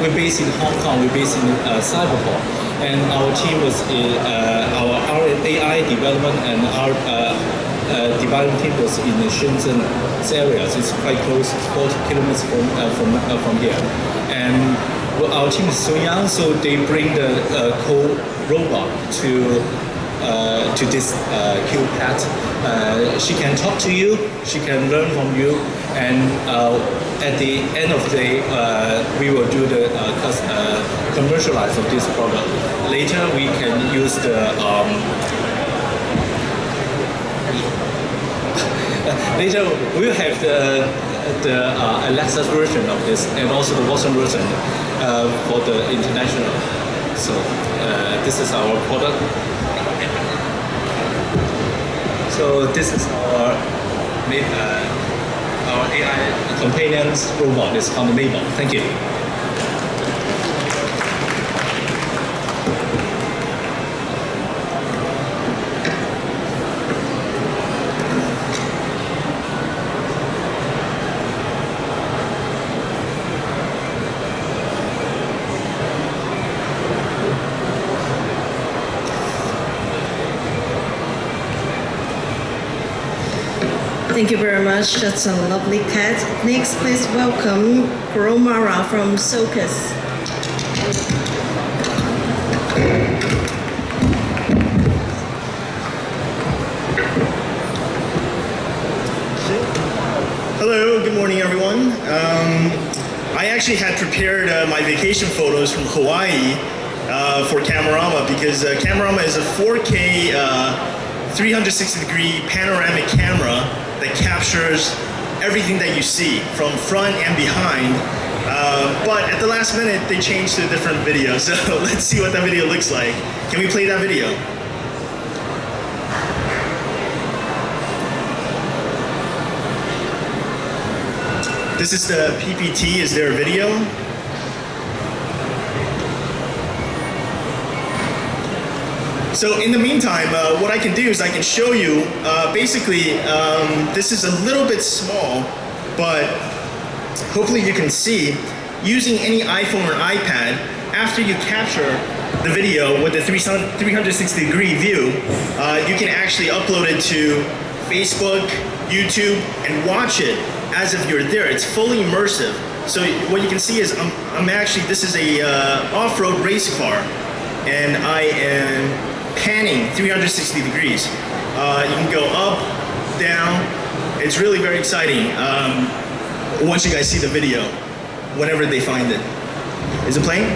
We're based in Hong Kong. We're based in Cyberport, and our team was our AI development and our development team was in the Shenzhen areas. It's quite close, 40 kilometers from here. And our team is so young, so they bring the co-robot to this cute pet. She can talk to you, she can learn from you, and at the end of the day, we will do the commercialize of this product. Later, we can use the later we'll have the Alexa version of this, and also the Watson version for the international. So this is our product. So this is our AI companions robot. It's called the Maybot. Thank you. Thank you very much. That's a lovely cat. Next, please welcome Gromara from Socus. Hello, good morning everyone. I actually had prepared my vacation photos from Hawaii for Camerama because Camerama is a 4K 360-degree panoramic camera that captures everything that you see from front and behind. But at the last minute, they changed to a different video. So let's see what that video looks like. Can we play that video? This is the PPT. Is there a video? So in the meantime, what I can do is I can show you, basically, this is a little bit small, but hopefully you can see, using any iPhone or iPad, after you capture the video with the 360-degree view, you can actually upload it to Facebook, YouTube, and watch it as if you're there. It's fully immersive. So what you can see is I'm actually, this is a off-road race car, and I am panning 360 degrees. You can go up, down. It's really very exciting. Once you guys see the video, whenever they find it. Is it playing?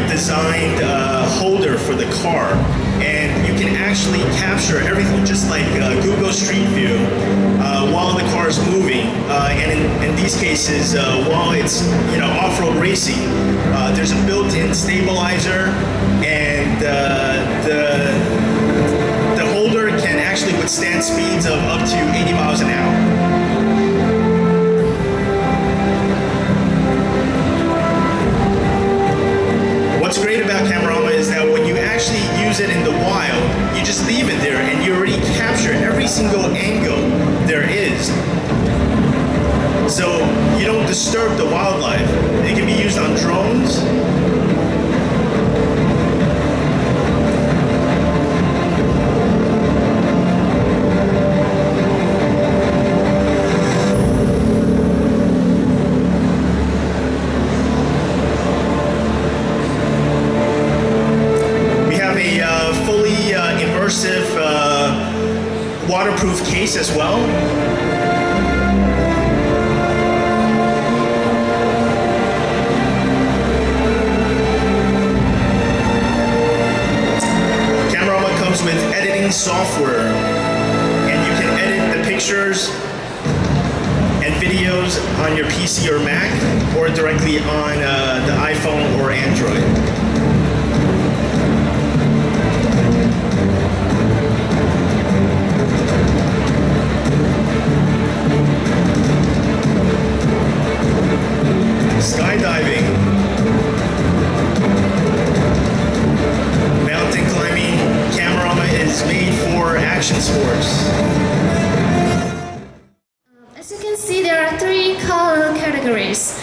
Designed holder for the car, and you can actually capture everything just like Google Street View while the car is moving. And in these cases, while it's off-road racing, there's a built-in stabilizer, and the holder can actually withstand speeds of up to 80 miles an hour. What's great about Camerama is that when you actually use it in the wild, you just leave it there and you already capture every single angle there is. So you don't disturb the wildlife. It can be used on drones. Waterproof case as well. Camerama comes with editing software, and you can edit the pictures and videos on your PC or Mac, or directly on the iPhone or Android. Skydiving, mountain climbing, Camerama is made for action sports. As you can see, there are 3 color categories.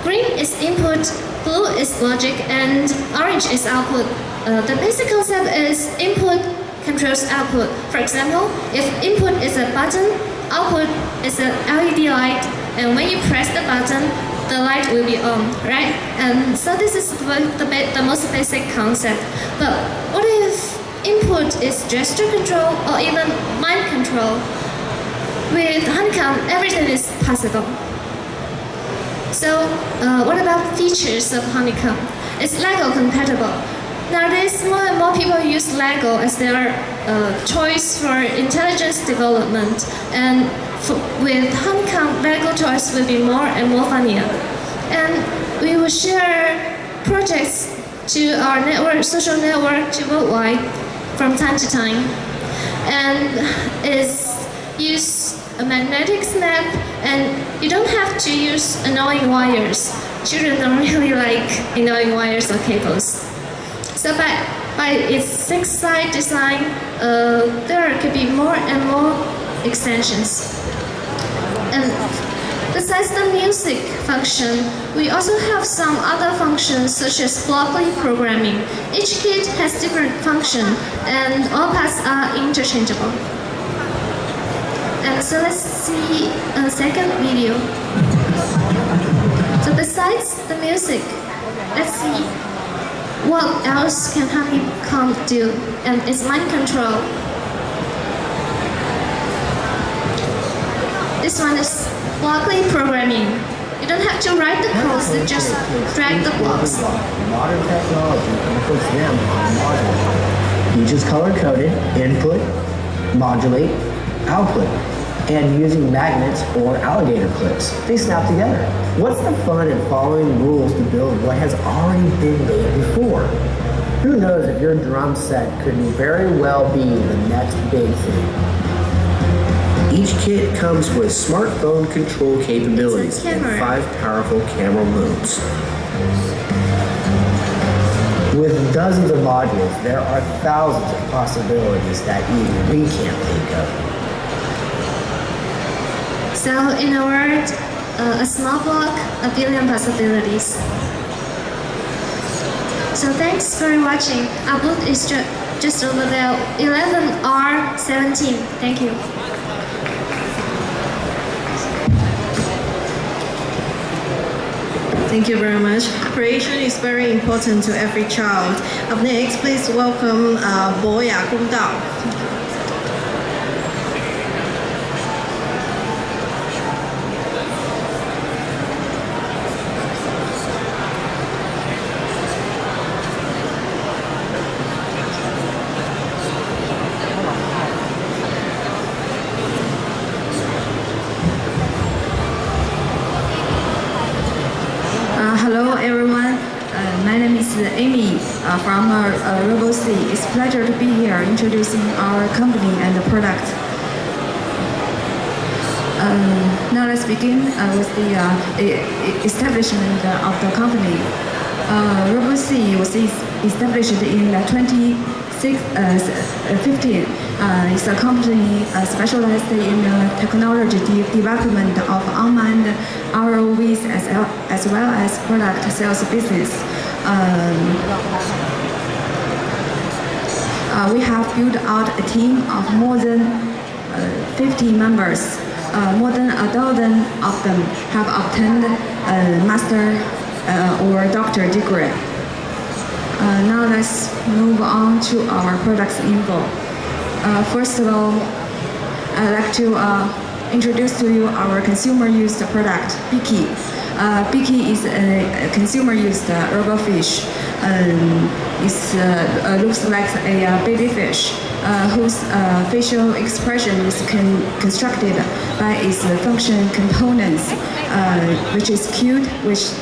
Green is input, blue is logic, and orange is output. The basic concept is input controls output. For example, if input is a button, output is an LED light, and when you press the button, the light will be on, right? And so this is the most basic concept. But what if input is gesture control or even mind control? With Honeycomb, everything is possible. So what about features of Honeycomb? It's Lego compatible. Nowadays, more and more people use Lego as their choice for intelligence development, and with Honeycomb, Lego toys will be more and more funnier. And we will share projects to our network, social network, to worldwide from time to time. And it's use a magnetic snap, and you don't have to use annoying wires. Children don't really like annoying wires or cables. So by By its six-side design, there could be more and more extensions. And besides the music function, we also have some other functions such as blockly programming. Each kit has different function and all paths are interchangeable. And so let's see a second video. So besides the music, let's see what else can Honeycomb do, and it's mind control. This one is blockly programming. You don't have to write the codes, you just drag the blocks. Modern technology puts them on module. Each is color-coded, input, modulate, output, and using magnets or alligator clips. They snap together. What's the fun in following rules to build what has already been made before? Who knows if your drum set could very well be the next big thing. Each kit comes with smartphone control capabilities and 5 powerful camera modes. With dozens of modules, there are thousands of possibilities that even we can't think of. So in a word, a small block, a billion possibilities. So thanks for watching. Our booth is just over there, 11R17. Thank you. Thank you very much. Creation is very important to every child. Up next, please welcome Boya Kung Dao. Hello everyone, my name is Amy from RoboC. It's a pleasure to be here introducing our company and the product. Now let's begin with the establishment of the company. RoboC was established in 2015. It's a company specialized in technology development of unmanned ROVs as well as product sales business. We have built out a team of more than 50 members. More than a dozen of them have obtained a master or doctor degree. Now let's move on to our products info. First of all, I'd like to introduce to you our consumer-used product, Biki. Biki is a consumer-used robofish. It looks like a baby fish whose facial expression is constructed by its function components, which is cute, with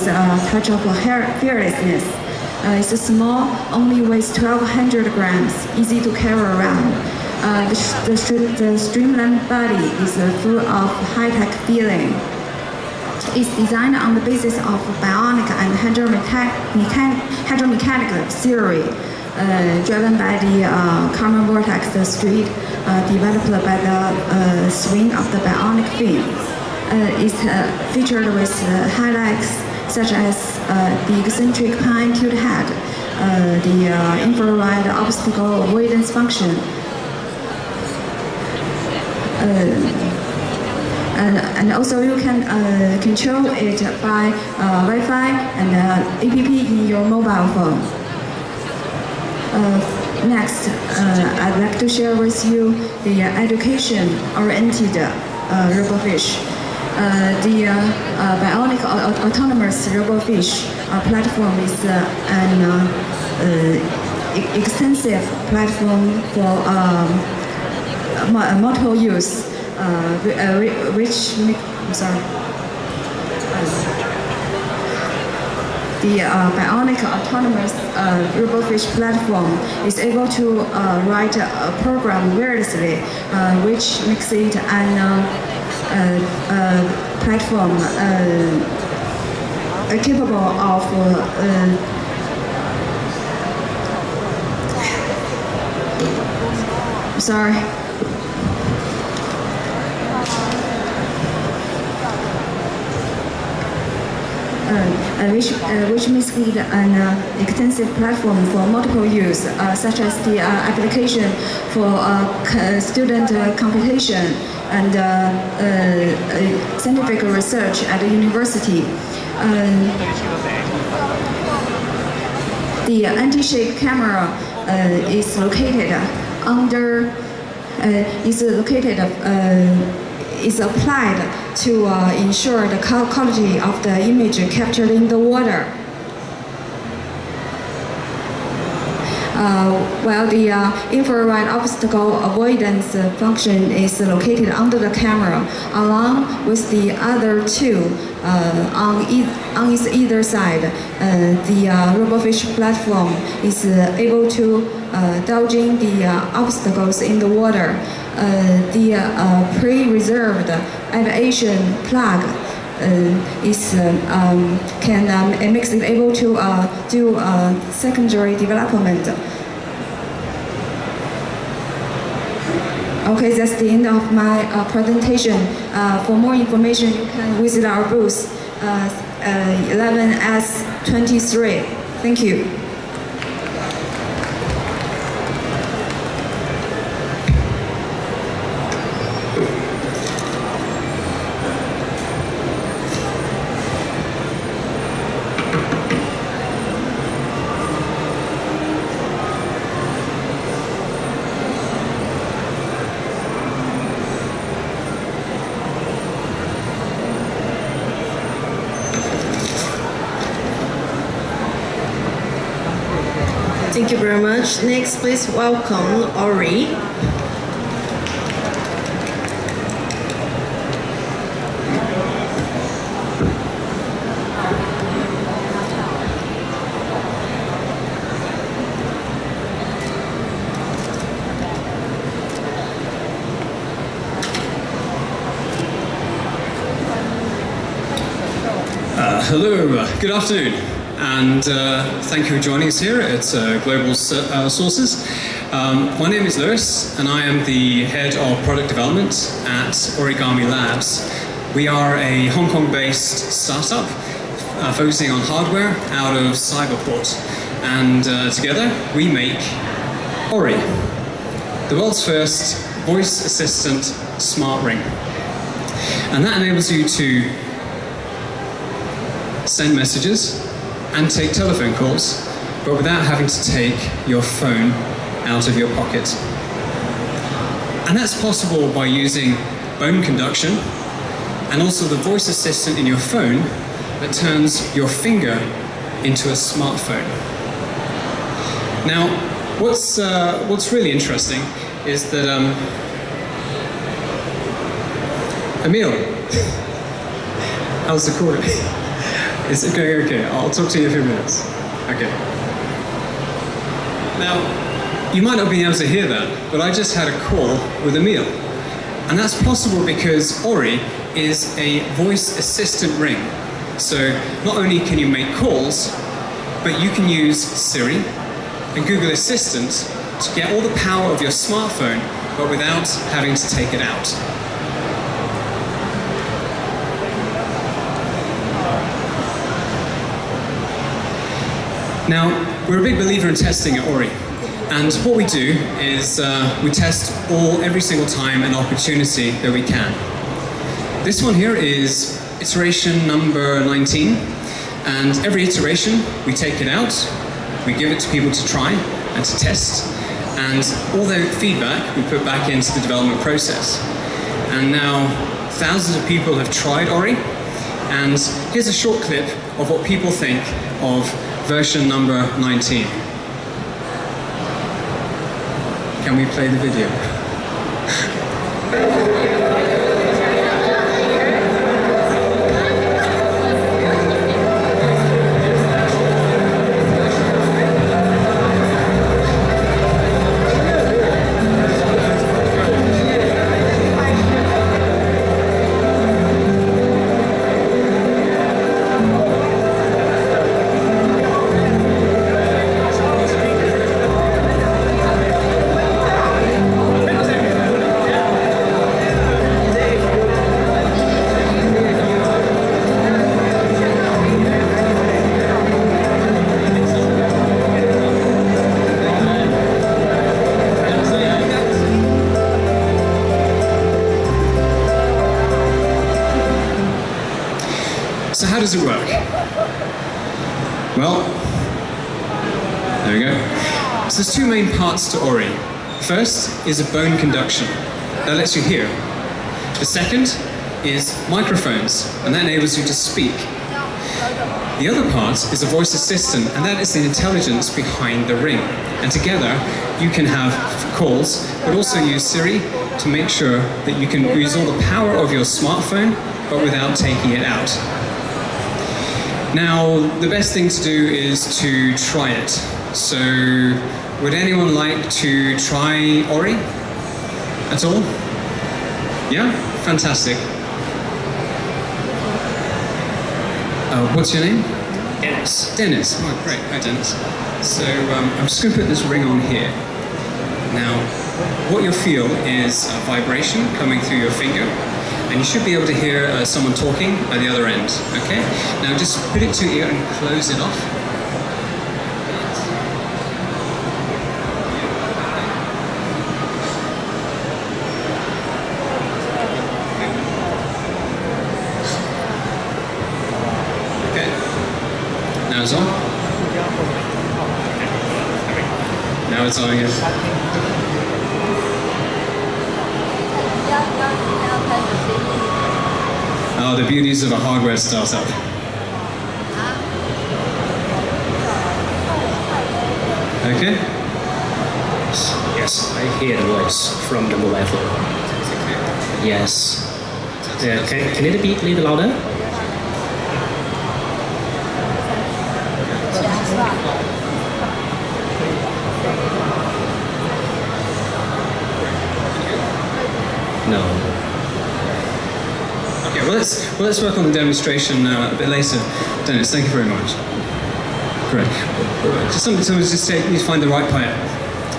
a touch of fearlessness. It's small, only weighs 1,200 grams, easy to carry around. The streamlined body is full of high-tech feeling. It's designed on the basis of bionic and hydromechanical theory, driven by the carbon vortex street developed by the swing of the bionic fin. It's featured with highlights such as the eccentric pine tilt head, the infrared obstacle avoidance function, and also you can control it by Wi-Fi and app in your mobile phone. Next, I'd like to share with you the education-oriented robofish. The bionic autonomous robofish platform is an extensive platform for multiple use, the bionic autonomous robofish platform is able to write a program wirelessly, which makes it an platform capable of sorry. Which makes it an extensive platform for multiple use, such as the application for student computation and scientific research at the university. The anti-shake camera is located is applied to ensure the quality of the image captured in the water. While the infrared obstacle avoidance function is located under the camera, along with the other two on its either side, the RoboFish platform is able to dodging the obstacles in the water. The pre-reserved aviation plug it makes it able to do secondary development. Okay, that's the end of my presentation. For more information, you can visit our booth 11S23. Thank you. Thank you very much. Next, please welcome Ori. Hello, good afternoon, and thank you for joining us here at Global Sources. My name is Lewis, and I am the head of product development at Origami Labs. We are a Hong Kong-based startup focusing on hardware out of Cyberport, and together we make Ori, the world's first voice assistant smart ring, and that enables you to send messages and take telephone calls, but without having to take your phone out of your pocket. And that's possible by using bone conduction and also the voice assistant in your phone that turns your finger into a smartphone. Now, what's really interesting is that Emil, how's the quarter? Is it going okay? I'll talk to you in a few minutes. Okay. Now, you might not be able to hear that, but I just had a call with Emil. And that's possible because Ori is a voice assistant ring. So not only can you make calls, but you can use Siri and Google Assistant to get all the power of your smartphone, but without having to take it out. Now, we're a big believer in testing at Ori, and what we do is we test every single time an opportunity that we can. This one here is iteration number 19, and every iteration we take it out, we give it to people to try and to test, and all their feedback we put back into the development process. And now thousands of people have tried Ori, and here's a short clip of what people think of version number 19. Can we play the video? So how does it work? Well, there we go. So there's two main parts to Ori. First is a bone conduction. That lets you hear. The second is microphones, and that enables you to speak. The other part is a voice assistant, and that is the intelligence behind the ring. And together, you can have calls, but also use Siri to make sure that you can use all the power of your smartphone, but without taking it out. Now, the best thing to do is to try it. So, would anyone like to try Ori at all? Yeah? Fantastic. What's your name? Dennis. Dennis. Oh, great. Hi, Dennis. So I'm just going to put this ring on here. Now, what you'll feel is a vibration coming through your finger, and you should be able to hear someone talking at the other end. Okay? Now, just put it to your ear and close it off. Now it's on. Now it's on again. Oh, the beauties of a hardware startup. Okay? Yes, I hear the voice from the mobile phone. Yes. Can it be a little louder? No. Okay, well let's work on the demonstration a bit later. Dennis, thank you very much. Great. Just something to just say, you find the right player.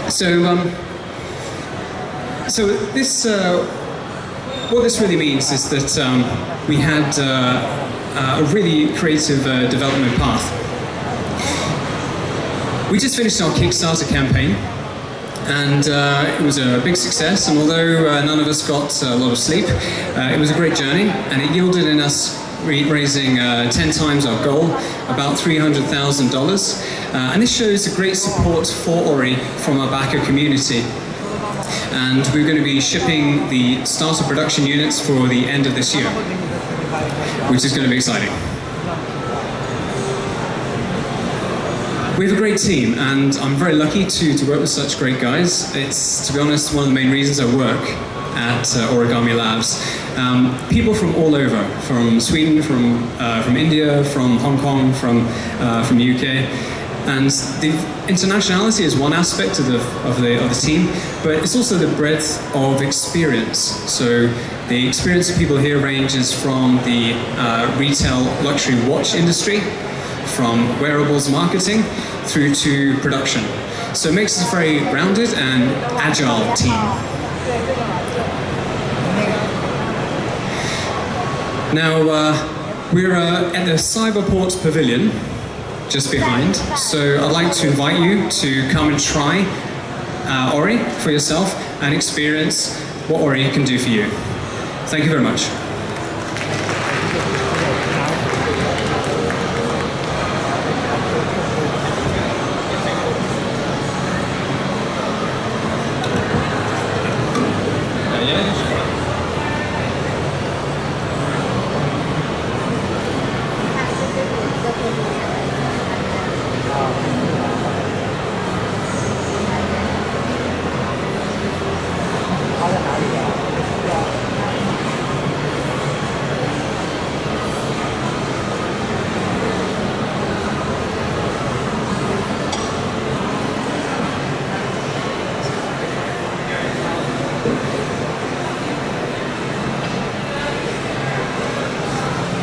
So this, what this really means is that we had a really creative development path. We just finished our Kickstarter campaign, and it was a big success, and although none of us got a lot of sleep, it was a great journey, and it yielded in us raising 10 times our goal, about $300,000, and this shows a great support for Ori from our backer community. And we're going to be shipping the starter production units for the end of this year, which is going to be exciting. We have a great team, and I'm very lucky to work with such great guys. It's, to be honest, one of the main reasons I work at Origami Labs. People from all over, from Sweden, from India, from Hong Kong, from the UK. And the internationality is one aspect of the team, but it's also the breadth of experience. So the experience of people here ranges from the retail luxury watch industry, from wearables marketing, through to production. So it makes us a very rounded and agile team. Now, we're at the Cyberport Pavilion, just behind. So I'd like to invite you to come and try Ori for yourself and experience what Ori can do for you. Thank you very much.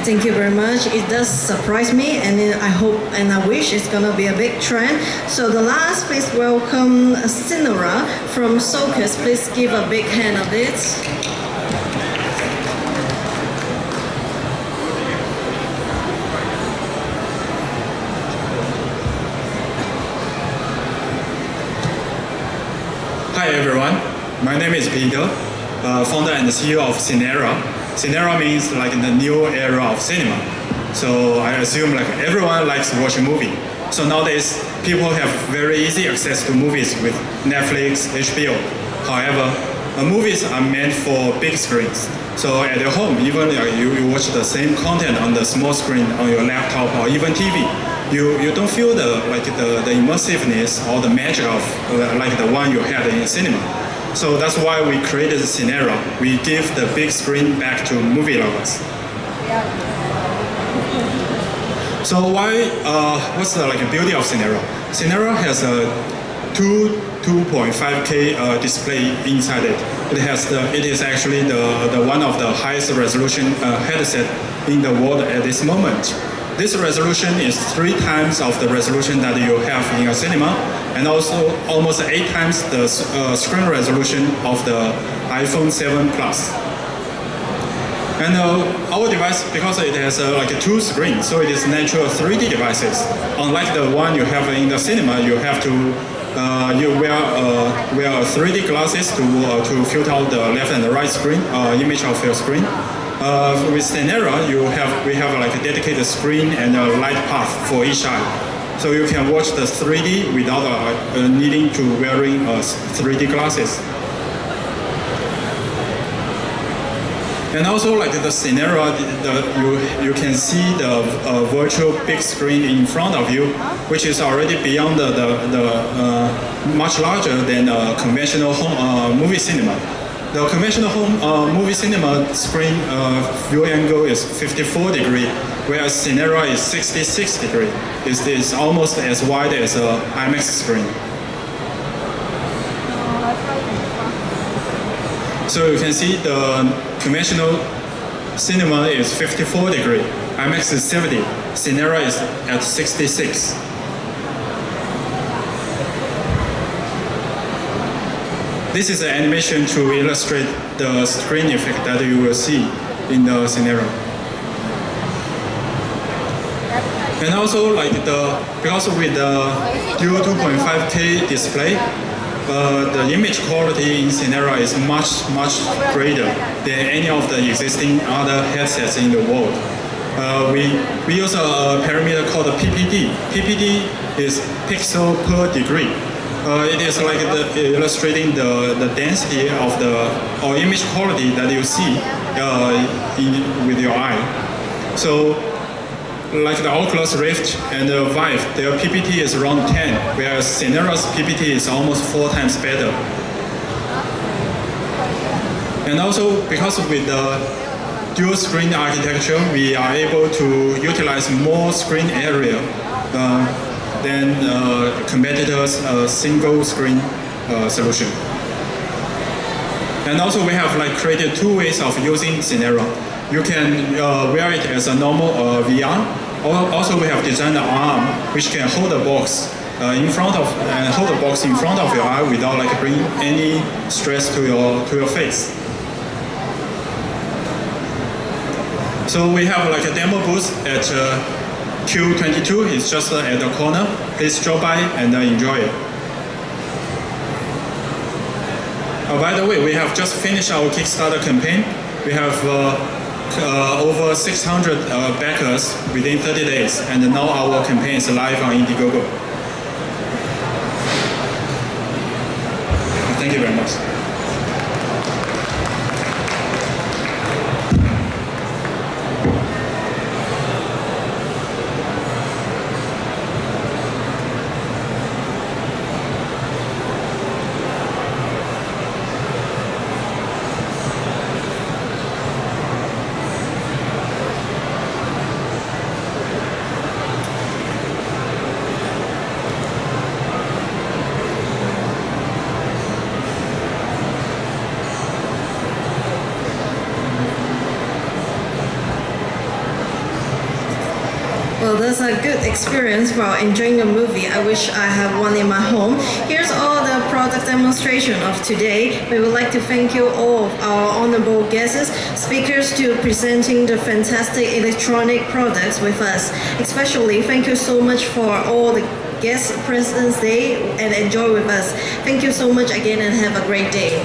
Thank you very much. It does surprise me, and I hope and I wish it's gonna be a big trend. So the last, please welcome Sinora from Socus. Please give a big hand of it. Hi everyone, my name is Peter, founder and CEO of Cinera. Cinera means like the new era of cinema. So I assume like everyone likes watching movie. So nowadays, people have very easy access to movies with Netflix, HBO. However, movies are meant for big screens. So at your home, even you watch the same content on the small screen on your laptop or even TV, you don't feel the immersiveness or the magic of like the one you had in cinema. So that's why we created the scenario. We give the big screen back to movie lovers. So what's the beauty of Scenario? Scenario has a 2.5K display inside it. It is actually the one of the highest resolution headset in the world at this moment. This resolution is 3 times of the resolution that you have in a cinema, and also almost 8 times the screen resolution of the iPhone 7 Plus. And our device, because it has 2 screens, so it is natural 3D devices. Unlike the one you have in the cinema, you have to you wear 3D glasses to filter out the left and the right screen image of your screen. With Scenario, we have a dedicated screen and a light path for each eye, so you can watch the 3D without needing to wearing 3D glasses. And also, the Scenario, you can see the virtual big screen in front of you, which is already beyond the much larger than a conventional home movie cinema. The conventional home movie cinema screen view angle is 54 degrees, whereas Scenario is 66 degrees. It's almost as wide as an IMAX screen. So you can see the conventional cinema is 54 degrees, IMAX is 70, Scenario is at 66. This is an animation to illustrate the screen effect that you will see in the Scenario. And also because with the dual 2.5K display, the image quality in Scenario is much greater than any of the existing other headsets in the world. We use a parameter called PPD. PPD is pixel per degree. It is illustrating the density of or image quality that you see with your eye. So, like the Oculus Rift and the Vive, their PPT is around 10, whereas Scenario's PPT is almost 4 times better. And also, because with the dual screen architecture, we are able to utilize more screen area than competitors' single screen solution. And also, we have created 2 ways of using Scenario. You can wear it as a normal VR. Also, we have designed an arm which can hold the box in front of your eye without bringing any stress to your face. So we have a demo booth at Q22. It's just at the corner. Please drop by and enjoy it. By the way, we have just finished our Kickstarter campaign. We have over 600 backers within 30 days, and now our campaign is live on Indiegogo. Thank you very much. Well, that's a good experience for enjoying the movie. I wish I had one in my home. Here's all the product demonstration of today. We would like to thank you all of our honorable guests, speakers to presenting the fantastic electronic products with us. Especially, thank you so much for all the guests present today and enjoy with us. Thank you so much again and have a great day.